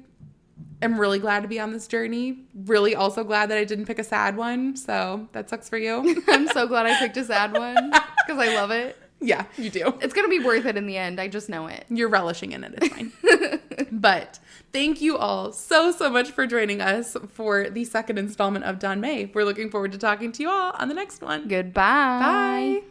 am really glad to be on this journey. Really also glad that I didn't pick a sad one. So that sucks for you. I'm so glad I picked a sad one because I love it. Yeah, you do. It's going to be worth it in the end. I just know it. You're relishing in it. It's fine. But thank you all so much for joining us for the second installment of Danmei. We're looking forward to talking to you all on the next one. Goodbye. Bye.